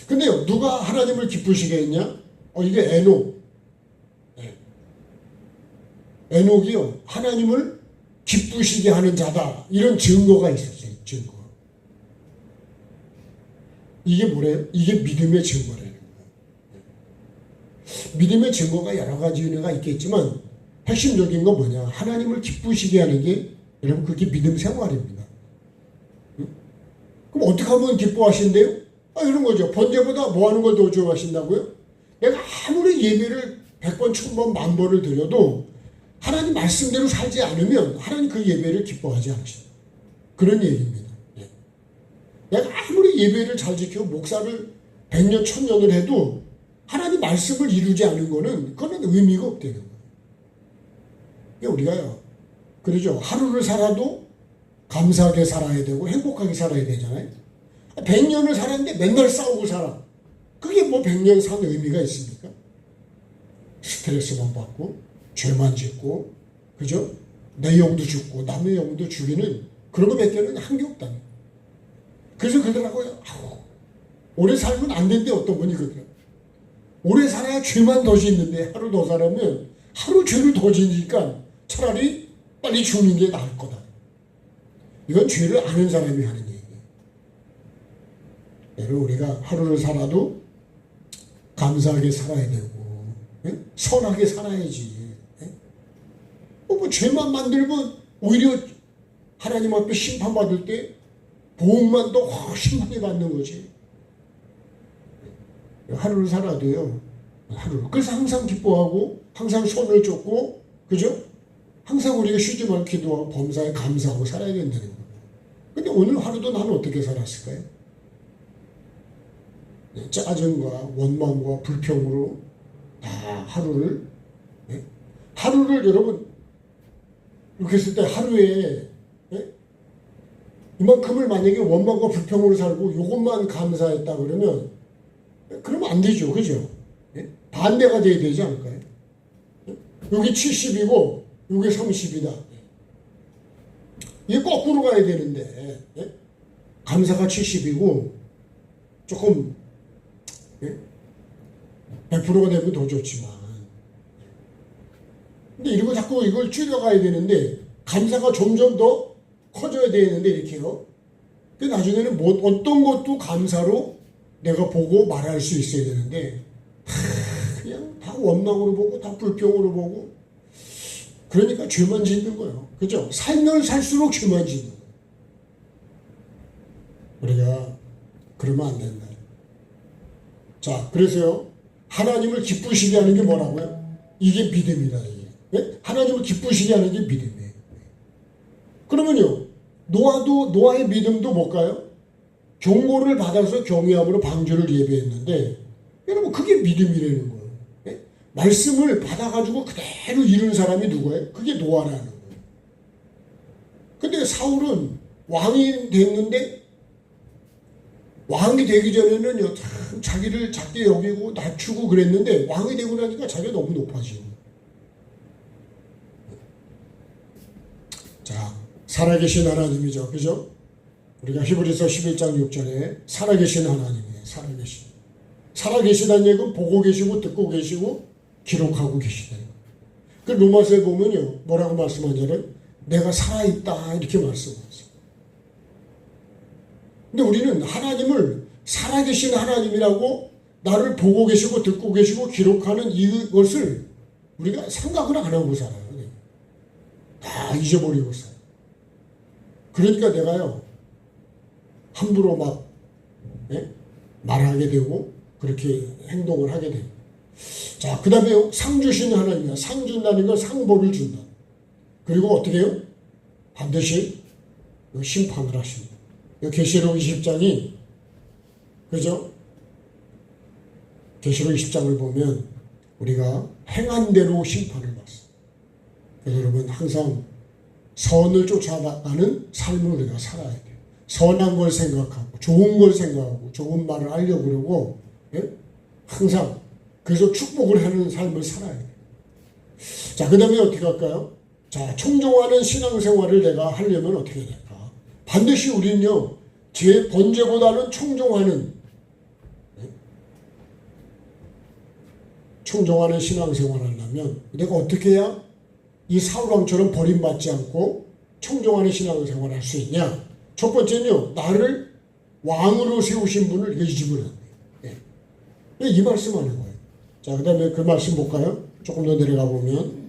근데요, 누가 하나님을 기쁘시게 했냐? 이게 에녹. 에녹이요, 하나님을 기쁘시게 하는 자다. 이런 증거가 있었어요, 증거. 이게 뭐래요? 이게 믿음의 증거라는 거예요. 믿음의 증거가 여러 가지 은혜가 있겠지만, 핵심적인 건 뭐냐? 하나님을 기쁘시게 하는 게, 여러분, 그게 믿음 생활입니다. 그럼 어떻게 하면 기뻐하신대요? 이런 거죠. 번제보다 뭐 하는 걸 더 좋아하신다고요? 내가 아무리 예배를 100번, 1000번, 10,000번을 드려도 하나님 말씀대로 살지 않으면 하나님 그 예배를 기뻐하지 않으신다. 그런 얘기입니다. 내가 아무리 예배를 잘 지키고 목사를 100년, 1000년을 해도 하나님 말씀을 이루지 않은 거는 그거는 의미가 없다는 거예요. 우리가요, 그러죠. 하루를 살아도 감사하게 살아야 되고 행복하게 살아야 되잖아요. 100년을 살았는데 맨날 싸우고 살아. 그게 뭐 100년 산 의미가 있습니까? 스트레스만 받고 죄만 짓고, 그죠? 내 영도 죽고 남의 영도 죽이는 그런 거 몇 개는 한 게 없다. 그래서 그러더라고요. 오래 살면 안 된대. 어떤 분이 그러더라고요. 오래 살아야 죄만 더 짓는데 하루 더 살아면 하루 죄를 더 지니까 차라리 빨리 죽는 게 나을 거다. 이건 죄를 아는 사람이 하는 얘기예요. 여러분, 우리가 하루를 살아도 감사하게 살아야 되고, 예? 선하게 살아야지. 예? 뭐 죄만 만들면 오히려 하나님 앞에 심판받을 때 보응만 더 훨씬 많이 받는 거지. 하루를 살아도요, 하루를. 그래서 항상 기뻐하고, 항상 손을 쫓고, 그죠? 항상 우리가 쉬지 말고 기도하고 범사에 감사하고 살아야 된다는 거예요. 근데 오늘 하루도 나는 어떻게 살았을까요? 짜증과 원망과 불평으로 다 하루를, 하루를 여러분, 이렇게 했을 때 하루에, 이만큼을 만약에 원망과 불평으로 살고 이것만 감사했다 그러면, 그러면 안 되죠. 그죠? 반대가 돼야 되지 않을까요? 여기 70이고, 여기 30이다. 이게 거꾸로 가야 되는데, 감사가 70이고, 조금, 100%가 되면 더 좋지만. 근데 이러고 자꾸 이걸 줄여가야 되는데, 감사가 점점 더 커져야 되는데, 이렇게요. 근데 나중에는 어떤 것도 감사로 내가 보고 말할 수 있어야 되는데, 그냥 다 원망으로 보고, 다 불평으로 보고, 그러니까 죄만 짓는 거예요. 그죠? 살면 살수록 죄만 짓는 거예요. 우리가 그러면 안 된다. 자, 그래서요, 하나님을 기쁘시게 하는 게 뭐라고요? 이게 믿음이다. 이게. 네? 하나님을 기쁘시게 하는 게 믿음이에요. 그러면요, 노아의 믿음도 뭘까요? 경고를 받아서 경외함으로 방주를 예배했는데, 여러분, 그게 믿음이라는 거예요. 네? 말씀을 받아가지고 그대로 이룬 사람이 누구예요? 그게 노아라는 거예요. 근데 사울은 왕이 됐는데, 왕이 되기 전에는 참 자기를 작게 여기고 낮추고 그랬는데, 왕이 되고 나니까 자기가 너무 높아지고. 자, 살아계신 하나님이죠. 그죠? 우리가 히브리서 11장 6절에 살아계신 하나님이에요. 살아계시다는 얘기는 보고 계시고 듣고 계시고 기록하고 계시다는 거예요. 그 로마서에 보면요, 뭐라고 말씀하냐면 내가 살아있다 이렇게 말씀하세요. 근데 우리는 하나님을 살아계신 하나님이라고 나를 보고 계시고 듣고 계시고 기록하는 이것을 우리가 생각을 안 하고 살아요. 다 잊어버리고 살아요. 그러니까 내가요, 함부로 막 말하게 되고 그렇게 행동을 하게 돼요. 자, 그 다음에 상 주신 하나님이야. 상 준다는 건 상보를 준다. 그리고 어떻게 해요? 반드시 심판을 하십니다. 계시록 20장이, 그죠? 계시록 20장을 보면 우리가 행한 대로 심판을 받습니다. 그래서 여러분 항상 선을 쫓아가는 삶을 우리가 살아야 돼요. 선한 걸 생각하고 좋은 걸 생각하고 좋은 말을 하려고 그러고 예? 항상 그래서 축복을 하는 삶을 살아야 돼요. 자, 그 다음에 어떻게 할까요? 자, 청종하는 신앙생활을 내가 하려면 어떻게 될까? 반드시 우리는요, 제 번제보다는 청종하는 신앙생활을 하려면 내가 어떻게 해야 이 사울왕처럼 버림받지 않고 청종하는 신앙생활을 할 수 있냐? 첫 번째는요, 나를 왕으로 세우신 분을 잊으면 안 돼요. 예. 이 말씀 하는 거예요. 자, 그 다음에 그 말씀 볼까요? 조금 더 내려가 보면.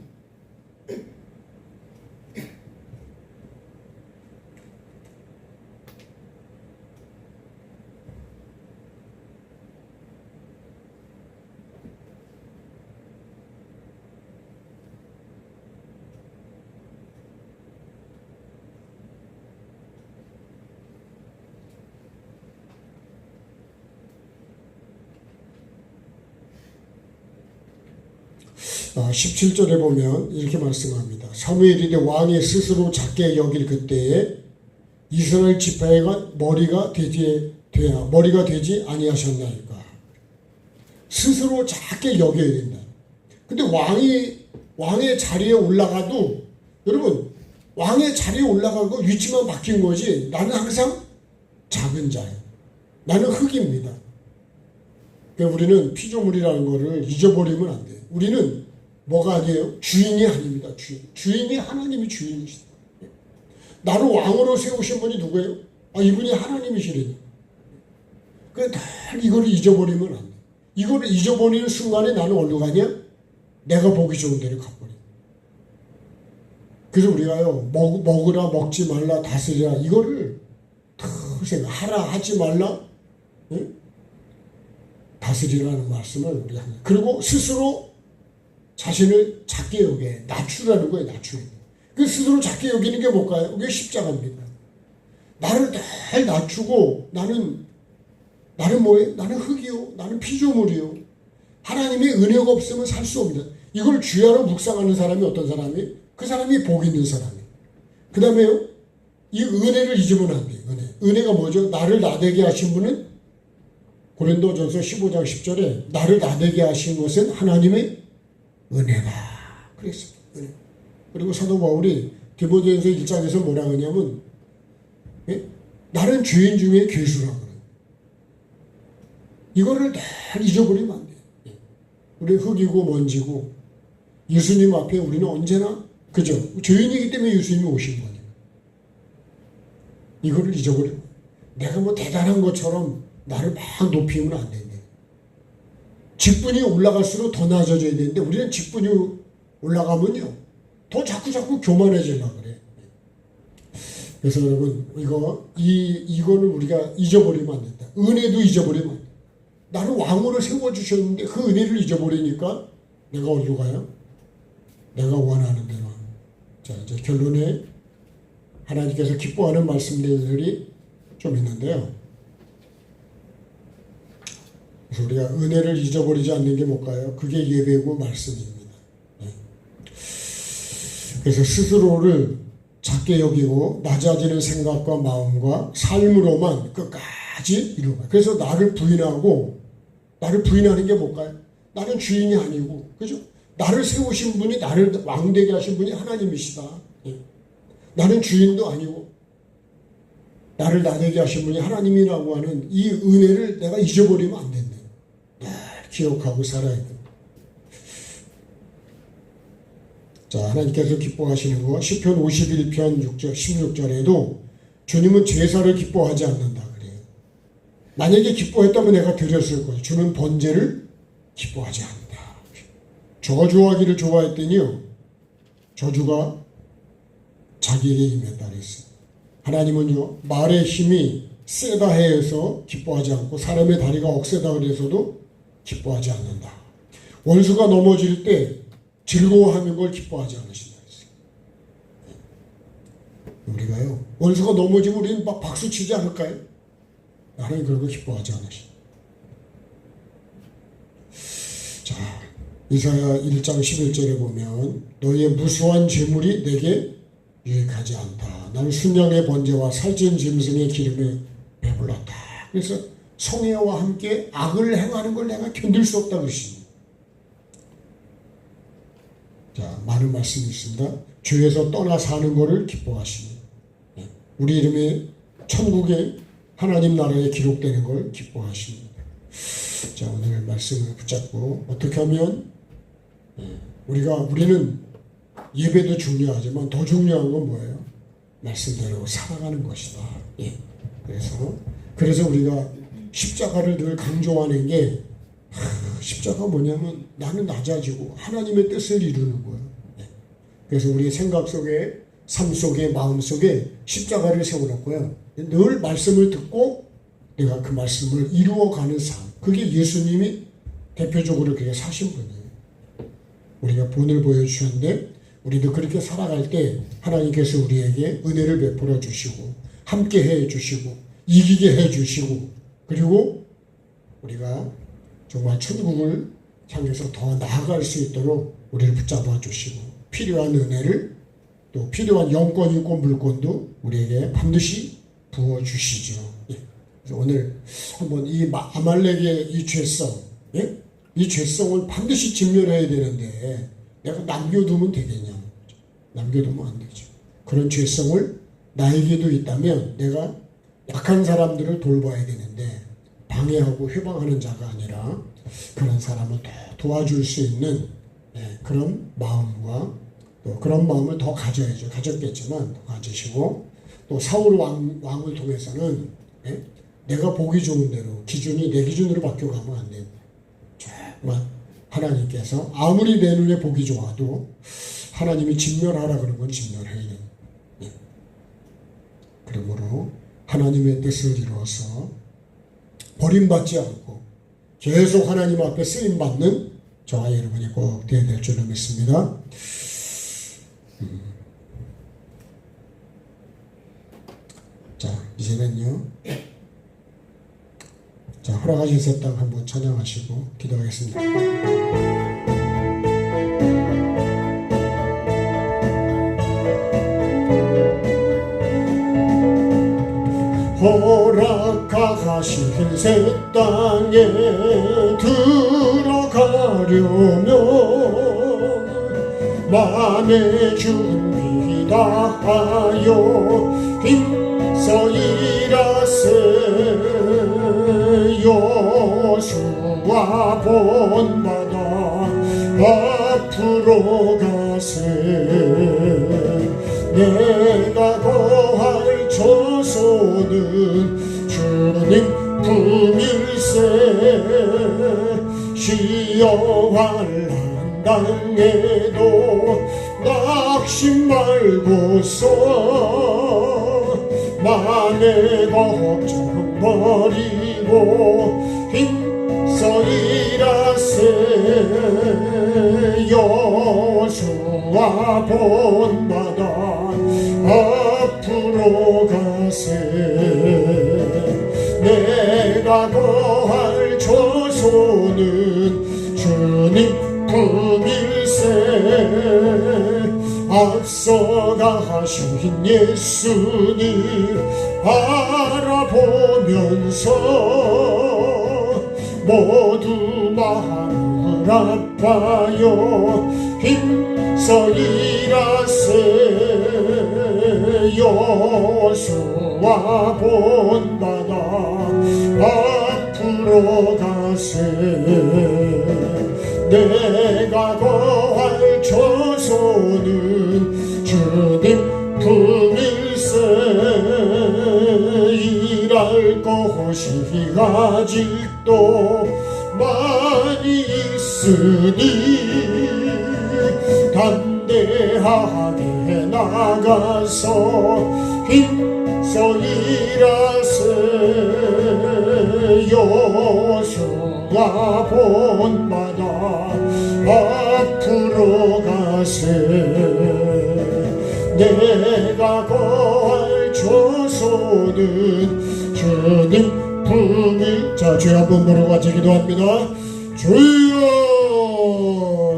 17절에 보면 이렇게 말씀합니다. 사무엘이 이르되 왕이 스스로 작게 여길 그때에 이스라엘 지파가 머리가 되지 아니하셨나이까. 스스로 작게 여겨야 된다. 근데 왕의 자리에 올라가도, 여러분, 왕의 자리에 올라가고 위치만 바뀐 거지, 나는 항상 작은 자예요. 나는 흙입니다. 그러니까 우리는 피조물이라는 거를 잊어버리면 안 돼요. 우리는 뭐가 아니에요? 주인이 아닙니다. 주인이 하나님이 주인이시다. 나를 왕으로 세우신 분이 누구예요? 이분이 하나님이시래요. 그러니까 늘 이거를 잊어버리면 안 돼. 이거를 잊어버리는 순간에 나는 어디로 가냐? 내가 보기 좋은 데를 가버려. 그래서 우리가요, 먹으라, 먹지 말라, 다스리라, 이거를 하라, 하지 말라, 네? 다스리라는 말씀을 우리가 합니다. 그리고 스스로 자신을 작게 여겨, 낮추라는 거예요, 낮추는. 그 스스로 작게 여기는 게 뭘까요? 그게 십자가입니다. 나를 늘 낮추고, 나는 뭐예요? 나는 흙이요, 나는 피조물이요. 하나님의 은혜가 없으면 살 수 없습니다. 이걸 주야로 묵상하는 사람이 어떤 사람이에요? 그 사람이 복 있는 사람이에요. 그 다음에요, 이 은혜를 잊으면 안 돼요. 은혜가 뭐죠? 나를 나되게 하신 분은 고린도전서 15장 10절에 나를 나되게 하신 것은 하나님의 은혜다. 그랬습니다. 은혜. 그리고 사도 바울이 디모데전서 1장에서 뭐라 그러냐면, 예? 나는 죄인 중에 괴수라고 그래요. 이거를 늘 잊어버리면 안 돼요. 예. 우리 흙이고 먼지고 예수님 앞에 우리는 언제나 그죠? 죄인이기 때문에 예수님이 오신 거니까. 이거를 잊어버리면 내가 뭐 대단한 것처럼 나를 막 높이면 안 된대. 직분이 올라갈수록 더 낮아져야 되는데 우리는 직분이 올라가면요 더 자꾸 교만해지려고 그래. 그래서 여러분 이거는 우리가 잊어버리면 안 된다. 은혜도 잊어버리면 안 된다. 나를 왕으로 세워주셨는데 그 은혜를 잊어버리니까 내가 어디로 가요? 내가 원하는 대로. 자, 이제 결론에 하나님께서 기뻐하는 말씀들이 좀 있는데요. 그래서 우리가 은혜를 잊어버리지 않는 게 뭘까요? 그게 예배고 말씀입니다. 네. 그래서 스스로를 작게 여기고 낮아지는 생각과 마음과 삶으로만 끝까지 이루어가요. 그래서 나를 부인하는 게 뭘까요? 나는 주인이 아니고, 그죠? 나를 세우신 분이, 나를 왕되게 하신 분이 하나님이시다. 예. 나는 주인도 아니고 나를 나되게 하신 분이 하나님이라고 하는 이 은혜를 내가 잊어버리면 안 된다. 늘 기억하고 살아야 돼. 자, 하나님께서 기뻐하시는 거 시편 51편 6절 16절에도 주님은 제사를 기뻐하지 않는다 그래요. 만약에 기뻐했다면 내가 드렸을 거예요. 주는 번제를 기뻐하지 않는다. 저주하기를 좋아했더니요 저주가 자기에게 임했다 그랬어요. 하나님은요 말의 힘이 세다 해서 기뻐하지 않고 사람의 다리가 억세다 그래서도 기뻐하지 않는다. 원수가 넘어질 때 즐거워하는 걸 기뻐하지 않으신다 그랬어요. 우리가요 원수가 넘어지면 우리는 막 박수 치지 않을까요? 하나님 그런 거 기뻐하지 않으신다. 자, 이사야 1장 11절에 보면 너희의 무수한 재물이 내게 유익하지 않다. 나는 순양의 번제와 살찐 짐승의 기름에 배불렀다. 그래서 성애와 함께 악을 행하는 걸 내가 견딜 수 없다 그러십니다. 자, 많은 말씀이 있습니다. 죄에서 떠나 사는 것을 기뻐하시니 우리 이름이 천국에 하나님 나라에 기록되는 걸 기뻐하십니다. 자, 오늘 말씀을 붙잡고 어떻게 하면 우리는 예배도 중요하지만 더 중요한 건 뭐예요? 말씀대로 살아가는 것이다. 그래서 우리가 십자가를 늘 강조하는 게 십자가 뭐냐면 나는 낮아지고 하나님의 뜻을 이루는 거예요. 그래서 우리 생각 속에 삶 속에 마음 속에 십자가를 세워놓고요. 늘 말씀을 듣고 내가 그 말씀을 이루어가는 삶. 그게 예수님이 대표적으로 그렇게 사신 분이에요. 우리가 본을 보여주셨는데 우리도 그렇게 살아갈 때 하나님께서 우리에게 은혜를 베풀어 주시고 함께 해 주시고 이기게 해 주시고 그리고 우리가 정말 천국을 향해서 더 나아갈 수 있도록 우리를 붙잡아 주시고 필요한 은혜를 또 필요한 영권 있고 물권도 우리에게 반드시 부어 주시죠. 그래서 오늘 한번 이 아말렉의 이 죄성, 이 죄성을 반드시 진멸해야 되는데 내가 남겨두면 되겠냐? 남겨두면 안 되죠. 그런 죄성을 나에게도 있다면 내가 약한 사람들을 돌봐야 되는데 방해하고 회방하는 자가 아니라 그런 사람을 더 도와줄 수 있는 그런 마음과 또 그런 마음을 더 가져야죠. 가졌겠지만 더 가지시고 또 사울 왕을 통해서는 내가 보기 좋은 대로 기준이 내 기준으로 바뀌어가면 안 됩니다. 정말 하나님께서 아무리 내 눈에 보기 좋아도 하나님이 진멸하라 그런 건 진멸해야 됩니다. 그러므로 하나님의 뜻을 이루어서 버림받지 않고 계속 하나님 앞에 쓰임받는 저와 여러분이 꼭 되어야 될 줄로 믿습니다. 자, 이제는요. 자, 허락하신 새 땅 한번 찬양하시고 기도하겠습니다. 허락하신 새 땅에 들어가려면 마음의 준비 다하여 힘써 일하세 여수와 본받아 앞으로 가세 내가 거할 처소는 주님 품일세 시여 환난 당에도 낙심 말고서 맘의 걱정 버리고 힘써 일하세 여수와 본받아 앞으로 가세 내가 거할 처소는 주님 품일세 앞서가신 예수님 바라보면서 모두 마음을 아파요 힘써 일하세 여수와 본받아 앞으로 가세 내가 거할 처소는 주님 품일세 일할 것이 아직도 많이 있으니 담대하게 나가서 힘써 일하세 여수와 본받아 앞으로 가세 내가 거할 처소는 주님 품일 자 주여 한번 부르고 같이 기도합니다. 주여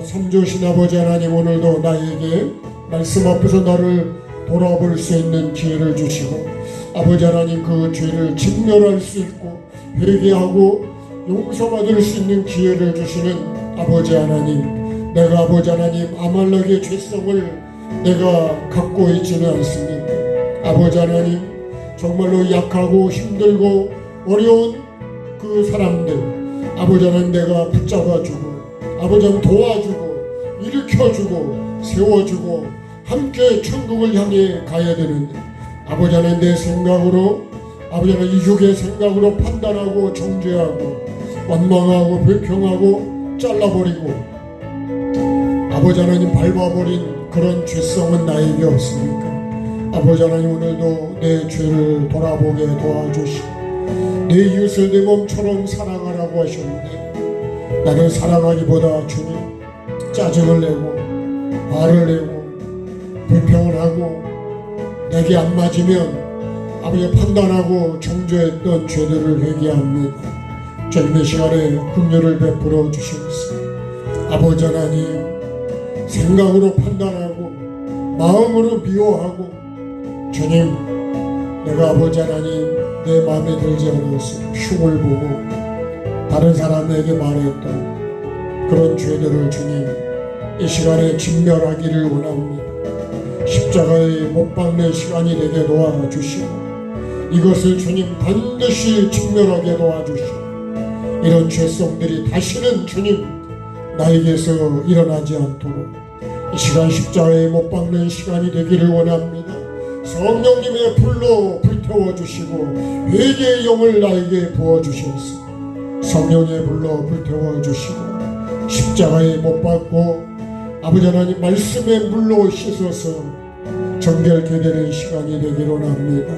삼조신 아버지 하나님 오늘도 나에게 말씀 앞에서 나를 돌아볼 수 있는 기회를 주시고 아버지 하나님 그 죄를 직면할 수 있고 회개하고 용서받을 수 있는 기회를 주시는 아버지 하나님, 내가 아버지 하나님 아말렉의 죄성을 내가 갖고 있지는 않습니다. 아버지 하나님, 정말로 약하고 힘들고 어려운 그 사람들 아버지 하나님 내가 붙잡아주고 아버지 하나님 도와주고 일으켜주고 세워주고 함께 천국을 향해 가야 되는데 아버지 하나님 내 생각으로 아버지 하나님 이족의 생각으로 판단하고 정죄하고 원망하고 불평하고 잘라버리고 아버지 하나님 밟아버린 그런 죄성은 나에게 없습니까? 아버지 하나님 오늘도 내 죄를 돌아보게 도와주시고 내 이웃을 내 몸처럼 사랑하라고 하셨는데 나는 사랑하기보다 주님 짜증을 내고 화를 내고 불평을 하고 내게 안 맞으면 아버지 판단하고 정죄했던 죄들을 회개합니다. 주님의 시간에 긍휼을 베풀어 주시옵소서. 아버지 하나님 생각으로 판단하고 마음으로 미워하고 주님 내가 아버지 하나님 내 마음에 들지 않아서 흉을 보고 다른 사람에게 말했던 그런 죄들을 주님 이 시간에 진멸하기를 원합니다. 십자가에 못 박는 시간이 되게 도와주시고 이것을 주님 반드시 진멸하게 도와주시고 이런 죄성들이 다시는 주님 나에게서 일어나지 않도록 이 시간 십자가에 못 박는 시간이 되기를 원합니다. 성령님의 불로 불태워주시고 회개의 영을 나에게 부어주셔서 성령의 불로 불태워주시고 십자가에 못 박고 아버지 하나님 말씀의 물로 씻어서 정결케 되는 시간이 되기를 원합니다.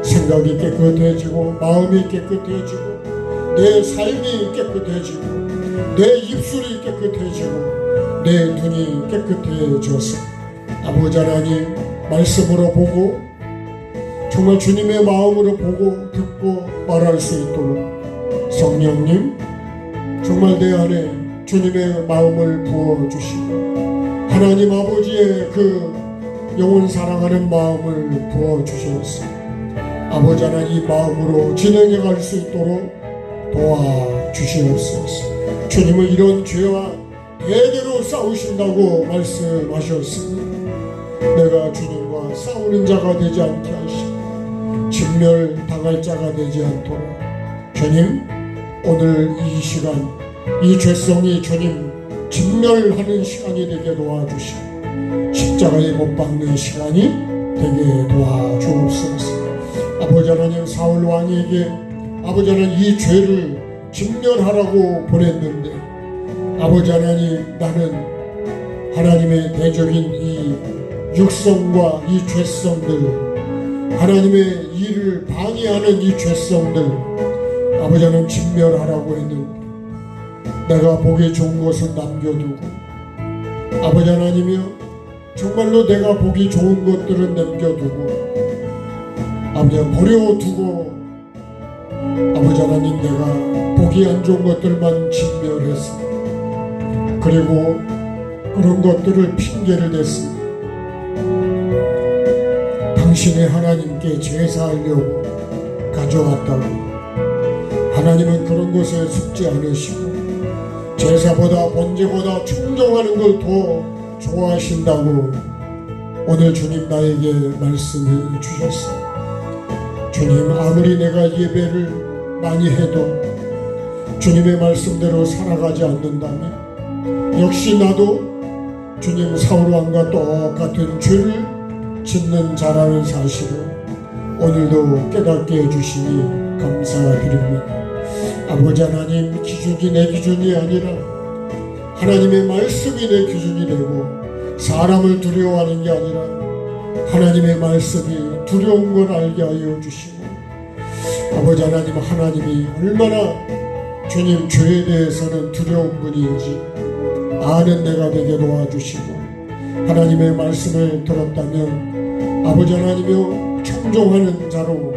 생각이 깨끗해지고 마음이 깨끗해지고 내 삶이 깨끗해지고 내 입술이 깨끗해지고 내 눈이 깨끗해져서 아버지 하나님 말씀으로 보고 정말 주님의 마음으로 보고 듣고 말할 수 있도록 성령님 정말 내 안에 주님의 마음을 부어주시고 하나님 아버지의 그 영혼 사랑하는 마음을 부어주셔서 아버지 하나님 이 마음으로 진행해 갈 수 있도록 도와주시옵소서. 주님은 이런 죄와 대대로 싸우신다고 말씀하셨습니다. 내가 주님과 싸우는 자가 되지 않게 하시고 진멸당할 자가 되지 않도록 주님 오늘 이 시간 이 죄성이 주님 진멸하는 시간이 되게 도와주시고 십자가에 못 박는 시간이 되게 도와주옵소서. 아버지 하나님 사울 왕에게 아버지 하나님 이 죄를 진멸하라고 보냈는데 아버지 하나님 나는 하나님의 대적인 이 육성과 이 죄성들 하나님의 일을 방해하는 이 죄성들 아버지 하나님 진멸하라고 했는데 내가 보기 좋은 것은 남겨두고 아버지 하나님이여 정말로 내가 보기 좋은 것들은 남겨두고 아버지 버려두고 아버지 하나님 내가 보기 안 좋은 것들만 진멸했습니다. 그리고 그런 것들을 핑계를 댔습니다. 당신의 하나님께 제사하려고 가져왔다고 하나님은 그런 것에 속지 않으시고 제사보다 번제보다 충정하는 걸 더 좋아하신다고 오늘 주님 나에게 말씀해 주셨습니다. 주님 아무리 내가 예배를 많이 해도 주님의 말씀대로 살아가지 않는다면 역시 나도 주님 사울왕과 똑같은 죄를 짓는 자라는 사실을 오늘도 깨닫게 해주시니 감사드립니다. 아버지 하나님 기준이 내 기준이 아니라 하나님의 말씀이 내 기준이 되고 사람을 두려워하는 게 아니라 하나님의 말씀이 두려운 걸 알게 하여 주시고 아버지 하나님 하나님이 얼마나 주님 죄에 대해서는 두려운 분인지 아는 내가 되게 도와주시고 하나님의 말씀을 들었다면 아버지 하나님이여 청종하는 자로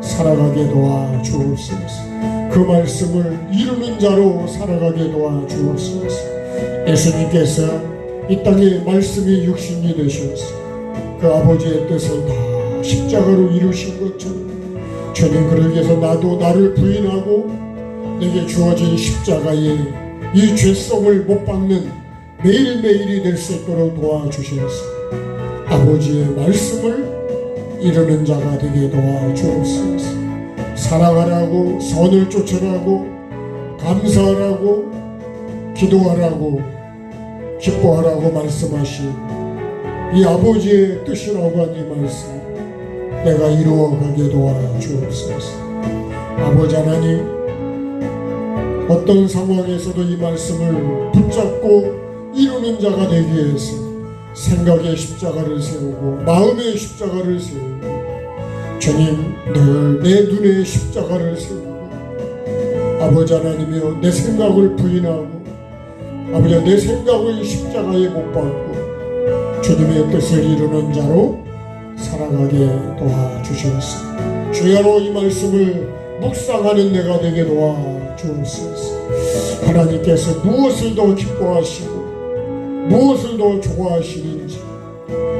살아가게 도와주옵소서. 그 말씀을 이루는 자로 살아가게 도와주옵소서. 예수님께서 이 땅에 말씀이 육신이 되셔서 그 아버지의 뜻을 다 십자가로 이루신 것처럼 주님, 그러기 위해서 나도 나를 부인하고 내게 주어진 십자가에 이 죄성을 못 박는 매일매일이 될 수 있도록 도와주시옵소서. 아버지의 말씀을 이루는 자가 되게 도와주옵소서. 사랑하라고, 선을 쫓으라고, 감사하라고, 기도하라고, 기뻐하라고 말씀하신 이 아버지의 뜻이라고 한 이 말씀 내가 이루어가게 도와주옵소서. 아버지 하나님, 어떤 상황에서도 이 말씀을 붙잡고 이루는 자가 되기 위해서 생각의 십자가를 세우고 마음의 십자가를 세우고 주님, 늘 내 눈에 십자가를 세우고 아버지 하나님이여 내 생각을 부인하고 아버지 내 생각을 십자가에 못 박고 주님의 뜻을 이루는 자로 살아가게 도와주시옵소서. 주야로 이 말씀을 묵상하는 내가 되게 도와주옵소서. 하나님께서 무엇을 더 기뻐하시고 무엇을 더 좋아하시는지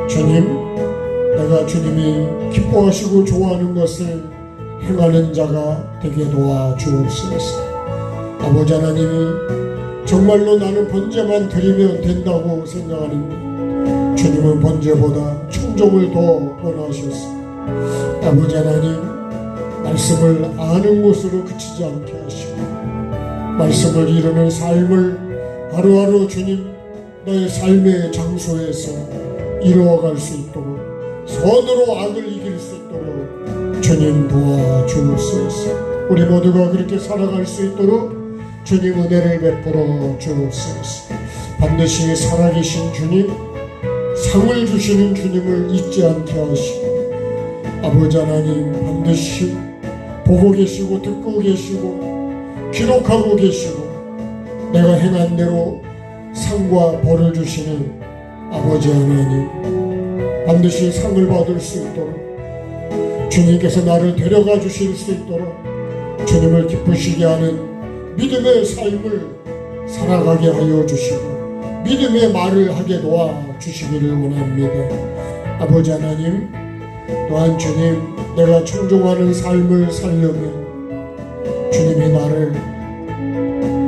주님, 내가 주님이 기뻐하시고 좋아하는 것을 행하는 자가 되게 도와주옵소서. 아버지 하나님이 정말로 나는 번제만 드리면 된다고 생각하는데 주님은 번제보다 청종을 더 원하셨어. 아버지 하나님, 말씀을 아는 것으로 그치지 않게 하시고 말씀을 이루는 삶을 하루하루 주님 나의 삶의 장소에서 이루어갈 수 있도록 선으로 악을 이길 수 있도록 주님 도와주옵소서. 우리 모두가 그렇게 살아갈 수 있도록 주님 은혜를 베풀어 주옵소서. 반드시 살아계신 주님, 상을 주시는 주님을 잊지 않게 하시고 아버지 하나님, 반드시 보고 계시고 듣고 계시고 기록하고 계시고 내가 행한 대로 상과 벌을 주시는 아버지 하나님, 반드시 상을 받을 수 있도록 주님께서 나를 데려가 주실 수 있도록 주님을 기쁘시게 하는 믿음의 삶을 살아가게 하여 주시고 믿음의 말을 하게 도와주시기를 원합니다. 아버지 하나님, 또한 주님, 내가 청종하는 삶을 살려면 주님이 나를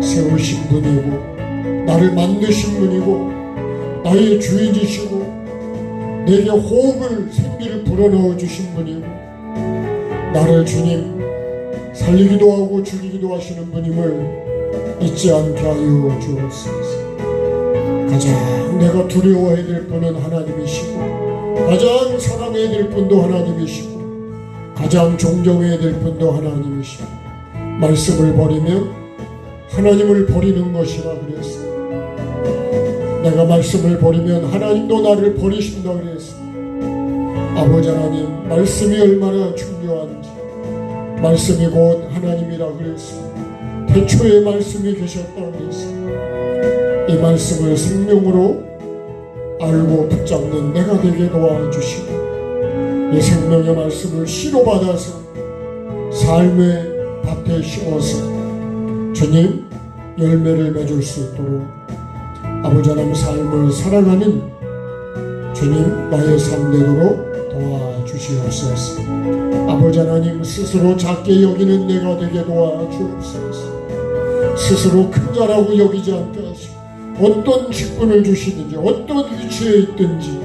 세우신 분이고 나를 만드신 분이고 나의 주인이시고 내게 호흡을 생기를 불어넣어 주신 분이고 나를 주님 살리기도 하고 죽이기도 하시는 분임을 잊지 않게 하여 주옵소서. 가장 내가 두려워해야 될 분은 하나님이시고 가장 사랑해야 될 분도 하나님이시고 가장 존경해야 될 분도 하나님이시고 말씀을 버리면 하나님을 버리는 것이라 그랬어요. 내가 말씀을 버리면 하나님도 나를 버리신다 그랬어요. 아버지 하나님, 말씀이 얼마나 중요한지 말씀이 곧 하나님이라 그랬어요. 태초에 말씀이 계셨다 그랬어요. 이 말씀을 생명으로 알고 붙잡는 내가 되게 도와주시고 이 생명의 말씀을 씨로 받아서 삶의 밭에 심어서 주님 열매를 맺을 수 있도록 아버지 하나님 삶을 살아가는 주님 나의 삶 되도록 도와주시옵소서. 아버지 하나님, 스스로 작게 여기는 내가 되게 도와주옵소서. 스스로 큰 자라고 여기지 않게 하시고 어떤 직분을 주시든지 어떤 위치에 있든지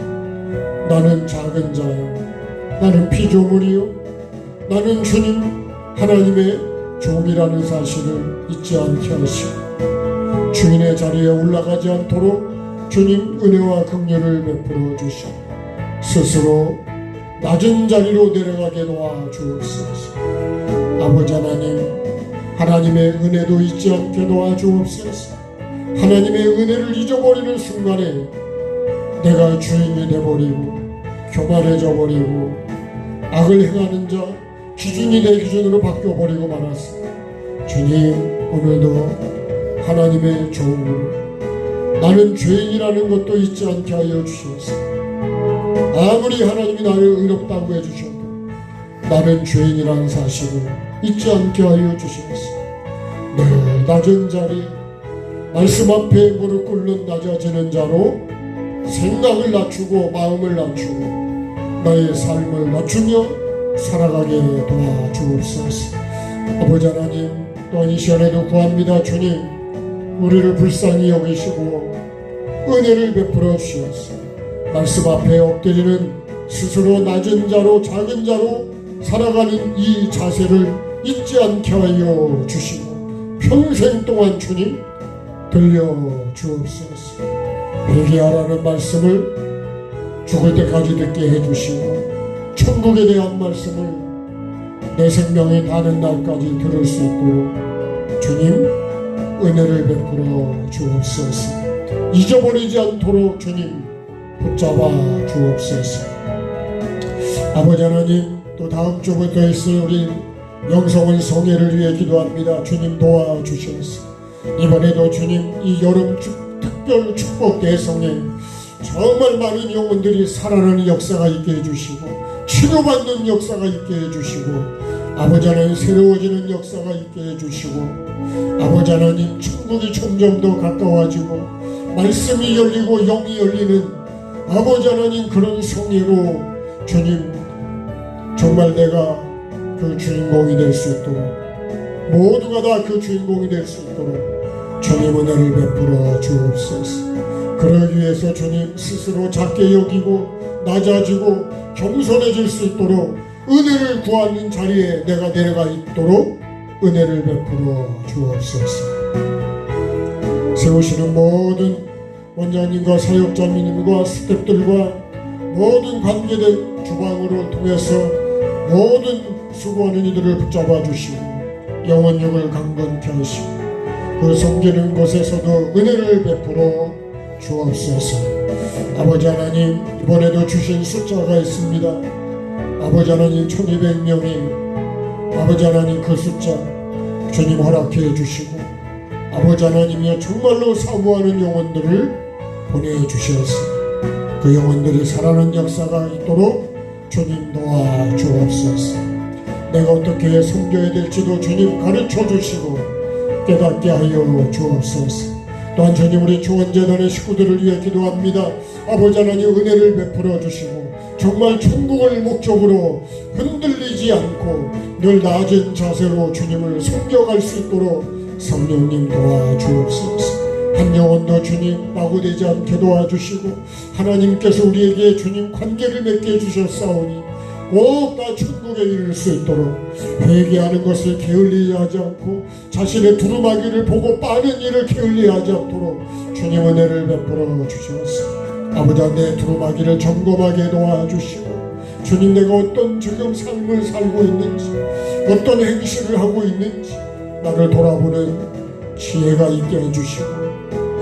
나는 작은 자요, 나는 피조물이요, 나는 주님 하나님의 종이라는 사실을 잊지 않게 하시고 주인의 자리에 올라가지 않도록 주님 은혜와 긍휼을 베풀어 주시고 스스로 낮은 자리로 내려가게 도와주옵소서. 아버지 하나님, 하나님의 은혜도 잊지 않게 도와주옵소서. 하나님의 은혜를 잊어버리는 순간에 내가 주인이 되어버리고 교만해져 버리고 악을 행하는 자 기준이 내 기준으로 바뀌어버리고 말았어. 주님, 오늘도 하나님의 종으로 나는 죄인이라는 것도 잊지 않게 하여 주시옵소서. 아무리 하나님이 나를 의롭다고 해주셔도 나는 죄인이라는 사실을 잊지 않게 하여 주시옵소서. 늘 낮은 자리 말씀 앞에 무릎 꿇는 낮아지는 자로 생각을 낮추고 마음을 낮추고 나의 삶을 낮추며 살아가게 도와주옵소서. 아버지 하나님, 또한 이 시간에도 구합니다. 주님, 우리를 불쌍히 여기시고 은혜를 베풀어 주시옵소서. 말씀 앞에 엎드리는 스스로 낮은 자로 작은 자로 살아가는 이 자세를 잊지 않게 하여 주시고 평생 동안 주님 들려주옵소서. 회개하라는 말씀을 죽을 때까지 듣게 해주시고 천국에 대한 말씀을 내 생명이 닿는 날까지 들을 수 있도록 주님 은혜를 베풀어 주옵소서. 잊어버리지 않도록 주님 붙잡아 주옵소서. 아버지 하나님, 또 다음 주부터 있을 우리 영성원 성회를 위해 기도합니다. 주님 도와주셔서 이번에도 주님 이 여름 특별 축복 대성에 정말 많은 영혼들이 살아나는 역사가 있게 해주시고 치료받는 역사가 있게 해주시고 아버지 하나님 새로워지는 역사가 있게 해주시고 아버지 하나님 천국이 점점 더 가까워지고 말씀이 열리고 영이 열리는 아버지 하나님 그런 성회로 주님 정말 내가 그 주인공이 될 수 있도록 모두가 다 그 주인공이 될 수 있도록 주님 은혜를 베풀어 주옵소서. 그러기 위해서 주님 스스로 작게 여기고 낮아지고 겸손해질 수 있도록 은혜를 구하는 자리에 내가 내려가 있도록 은혜를 베풀어 주옵소서. 세우시는 모든 원장님과 사역자님과 스태프들과 모든 관계된 주방으로 통해서 모든 수고하는 이들을 붙잡아 주시고 영혼력을 강건케 하시고 그 섬기는 곳에서도 은혜를 베풀어 주옵소서. 아버지 하나님, 이번에도 주신 숫자가 있습니다. 아버지 하나님 1200명이 아버지 하나님 그 숫자 주님 허락해 주시고 아버지 하나님이여 정말로 사모하는 영혼들을 보내주셔서 그 영혼들이 살아나는 역사가 있도록 주님 도와주옵소서. 내가 어떻게 섬겨야 될지도 주님 가르쳐 주시고 깨닫게 하여 주옵소서. 또한 주님 우리 주원재단의 식구들을 위해 기도합니다. 아버지 하나님 은혜를 베풀어 주시고 정말 천국을 목적으로 흔들리지 않고 늘 낮은 자세로 주님을 섬겨갈 수 있도록 성령님 도와주옵소서. 한 영혼도 주님 낙오되지 않게 도와주시고 하나님께서 우리에게 주님 관계를 맺게 해주셨사오니 꼭 다 천국에 이를 수 있도록 회개하는 것을 게을리 하지 않고 자신의 두루마기를 보고 빠는 일을 게을리 하지 않도록 주님 은혜를 베풀어 주셔서 아버지 내 두루마기를 점검하게 도와주시고 주님 내가 어떤 지금 삶을 살고 있는지 어떤 행실을 하고 있는지 나를 돌아보는 지혜가 있게 해주시고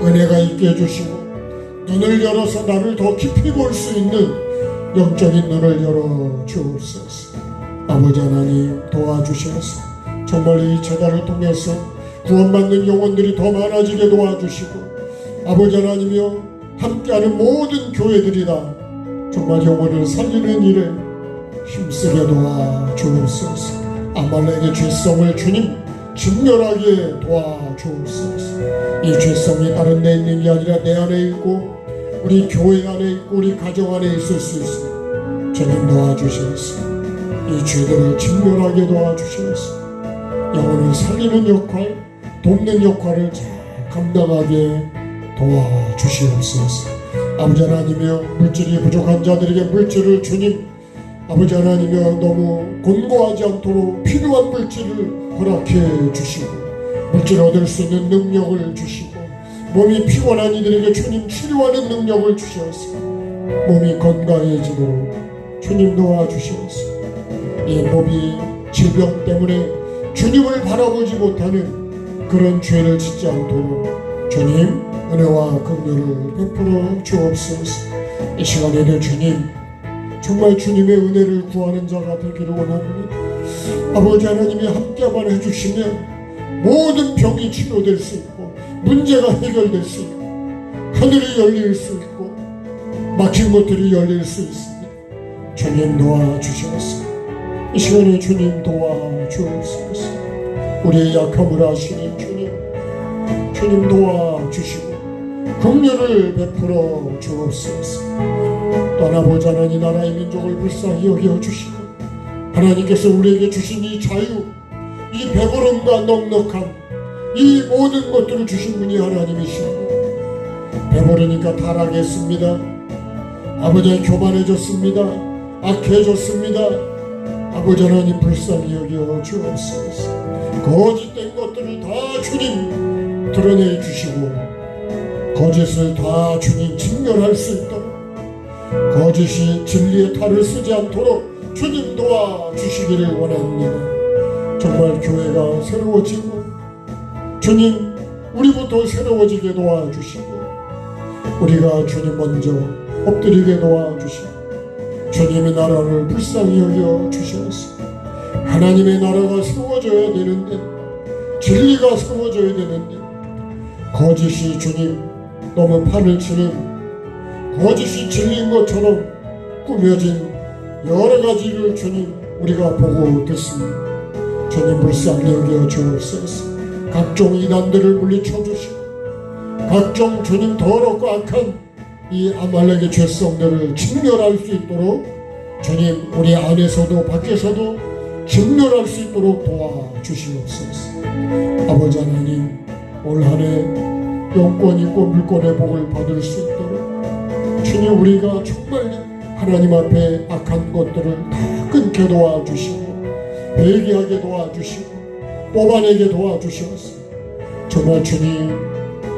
은혜가 있게 해주시고 눈을 열어서 나를 더 깊이 볼 수 있는 영적인 눈을 열어 주옵소서. 아버지 하나님 도와주셔서 정말 이 제단을 통해서 구원받는 영혼들이 더 많아지게 도와주시고 아버지 하나님이여 함께하는 모든 교회들이 다 정말 영혼을 살리는 일에 힘쓰게 도와주옵소서. 아말렉의 죄성을 주님 진멸하게 도와주옵소서. 이 죄성이 다른 데 있는 게 아니라 내 안에 있고 우리 교회 안에 있고 우리 가정 안에 있을 수 있어. 주님 도와주셔서 이 죄들을 진멸하게 도와주셔서 영혼을 살리는 역할, 돕는 역할을 잘 감당하게 도와주시옵소서. 아버지 하나님이여 물질이 부족한 자들에게 물질을 주님 아버지 하나님이여 너무 곤고하지 않도록 필요한 물질을 허락해 주시고 물질을 얻을 수 있는 능력을 주시고 몸이 피곤한 이들에게 주님 치료하는 능력을 주셔서 몸이 건강해지도록 주님 도와주셔서 이 몸이 질병 때문에 주님을 바라보지 못하는 그런 죄를 짓지 않도록 주님 은혜와 긍휼을 베풀어 주옵소서. 이 시간에도 주님 정말 주님의 은혜를 구하는 자가 되기를 원합니다. 아버지 하나님이 함께만 해주시면 모든 병이 치료될 수 있고 문제가 해결될 수 있고 하늘이 열릴 수 있고 막힌 것들이 열릴 수 있습니다. 주님 도와주셔서 이 시간에 주님 도와주옵소서. 우리의 약함을 아시는 주님 도와주시고 긍휼을 베풀어 주옵소서. 떠나보지 않은 이 나라의 민족을 불쌍히 여겨 주시고 하나님께서 우리에게 주신 이 자유, 이 배부름과 넉넉함, 이 모든 것들을 주신 분이 하나님이시고 배부르니까 타락했습니다. 아버지 교만해졌습니다. 악해졌습니다. 아버지 하나님 불쌍히 여겨 주옵소서. 거짓된 것들을 다 주님 드러내 주시고 거짓을 다 주님 직면할 수 있도록 거짓이 진리의 탈을 쓰지 않도록 주님 도와주시기를 원합니다. 정말 교회가 새로워지고 주님 우리부터 새로워지게 도와주시고 우리가 주님 먼저 엎드리게 도와주시고 주님의 나라를 불쌍히 여겨 주셔서 하나님의 나라가 세워져야 되는데 진리가 세워져야 되는데 거짓이 주님 너무 판을 치는 거짓이 진리인 것처럼 꾸며진 여러 가지를 주님 우리가 보고 듣습니다. 주님 불쌍히 여겨 주옵소서. 각종 이단들을 물리쳐 주시고 각종 주님 더럽고 악한 이 아말렉의 죄성들을 직면할 수 있도록 주님 우리 안에서도 밖에서도 직면할 수 있도록 도와주시옵소서. 아버지 하나님 올 한해 영권 있고 물권의 복을 받을 수 있도록 주님 우리가 정말 하나님 앞에 악한 것들을 다 끊게 도와주시고 회개하게 도와주시고 뽑아내게 도와주셔서 정말 주님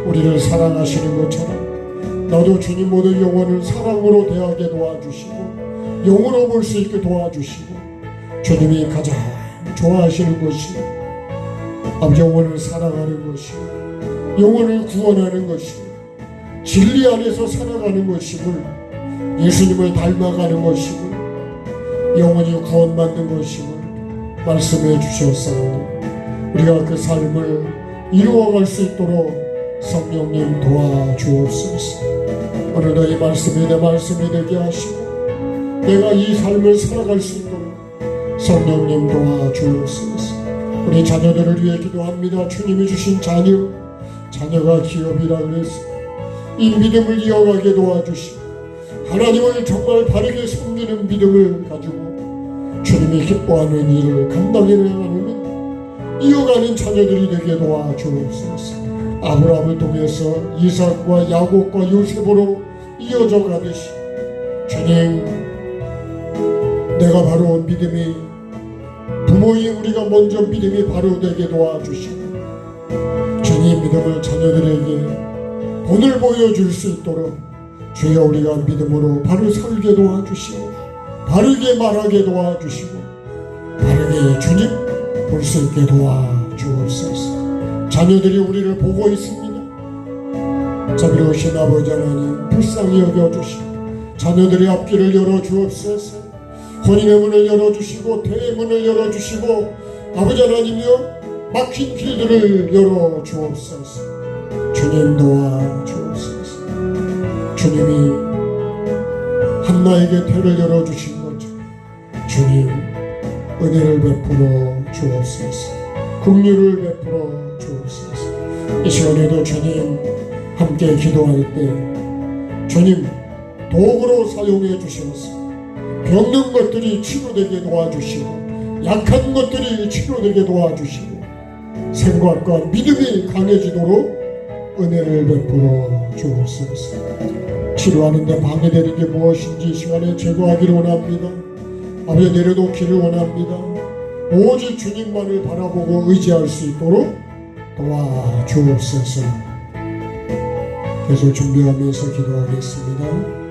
우리를 사랑하시는 것처럼 나도 주님 모든 영혼을 사랑으로 대하게 도와주시고 영으로 볼 수 있게 도와주시고 주님이 가장 좋아하시는 것이 아버지 영혼을 사랑하는 것이 영혼을 구원하는 것이 진리 안에서 살아가는 것임을 예수님을 닮아가는 것임을 영혼이 구원받는 것임을 말씀해 주셨사오니 우리가 그 삶을 이루어갈 수 있도록 성령님 도와주옵소서. 오늘도 이 말씀이 내 말씀이 되게 하시고 내가 이 삶을 살아갈 수 있도록 성령님 도와주옵소서. 우리 자녀들을 위해 기도합니다. 주님이 주신 자녀가 기업이라 그래서 이 믿음을 이어가게 도와주시고 하나님을 정말 바르게 섬기는 믿음을 가지고 주님이 기뻐하는 일을 감당해 나가는 이어가는 자녀들이 되게 도와주옵소서. 아브라함을 통해서 이삭과 야곱과 요셉으로 이어져 가듯이 주님 내가 바로 믿음이 부모인 우리가 먼저 믿음이 바로 되게 도와주시고 주님 믿음을 자녀들에게 본을 보여줄 수 있도록 주여 우리가 믿음으로 바로 살게 도와주시고 바르게 말하게 도와주시고 바르게 주님 볼 수 있게 도와주옵소서. 자녀들이 우리를 보고 있습니다. 자비로우신 아버지 하나님 불쌍히 여겨주시고 자녀들의 앞길을 열어주옵소서. 혼인의 문을 열어주시고 대의 문을 열어주시고 아버지 하나님이여 막힌 길들을 열어주옵소서. 주님 도와주옵소서. 주님이 한나에게 태를 열어주신 것처럼 주님 은혜를 베풀어 주옵소서. 긍휼을 베풀어 주옵소서. 이 시간에도 주님 함께 기도할 때 주님 도구로 사용해 주셔서 병든 것들이 치료되게 도와주시고 약한 것들이 치료되게 도와주시고 생각과 믿음이 강해지도록 은혜를 베풀어 주옵소서. 치료하는데 방해되는 게 무엇인지 이 시간에 제거하기를 원합니다. 아버지 내려놓기를 원합니다. 오직 주님만을 바라보고 의지할 수 있도록 도와주옵소서. 계속 준비하면서 기도하겠습니다.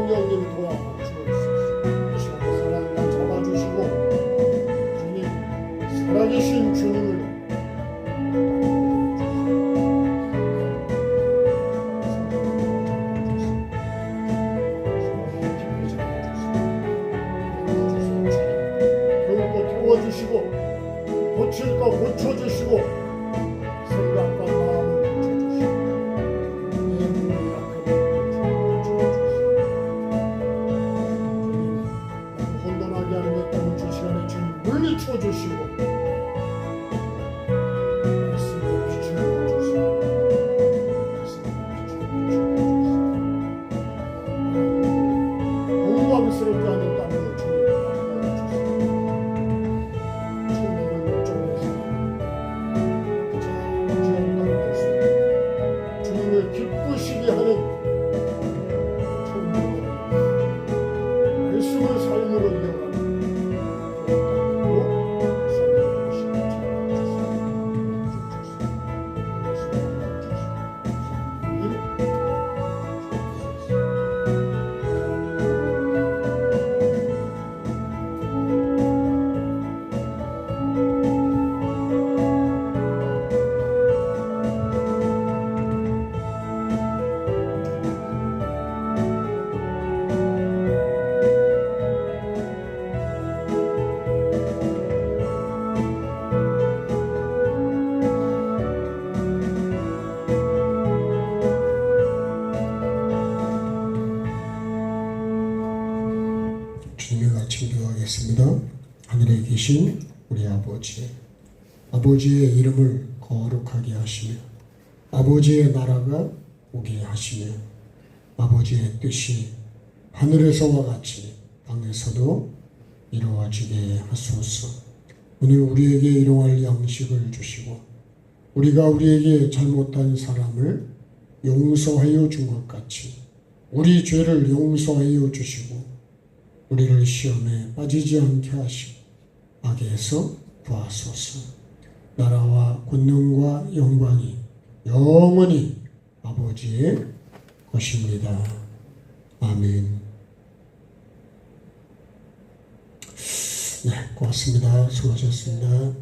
성령님 도와주옵소서. 시간 사랑과 잡아주시고 주님 살아계신 주님을 주시고 고칠 거 고쳐주시고 생각과 마음을 고쳐주시고 내 몸의 약함을 고쳐주시고 나도 혼돈하게 하는 것 때문에 주 시간에 주님 물리쳐주시고 말씀을 비추어 주시고 말씀을 비추어 주시고 공감스럽게 하는 땅으로 주님 기쁘시게 하는 청년을 말씀을 삶으로 이어가는 그런 주님의 같이 기도하겠습니다. 하늘에 계신 우리 아버지, 아버지의 이름을 거룩하게 하시며 아버지의 나라가 오게 하시며 아버지의 뜻이 하늘에서와 같이 땅에서도 이루어지게 하소서. 오늘 우리에게 일용할 양식을 주시고 우리가 우리에게 잘못한 사람을 용서하여 준 것 같이 우리 죄를 용서하여 주시고 우리를 시험에 빠지지 않게 하시고 악에서 구하소서. 나라와 권능과 영광이 영원히 아버지의 것입니다. 아멘. 네, 고맙습니다. 수고하셨습니다.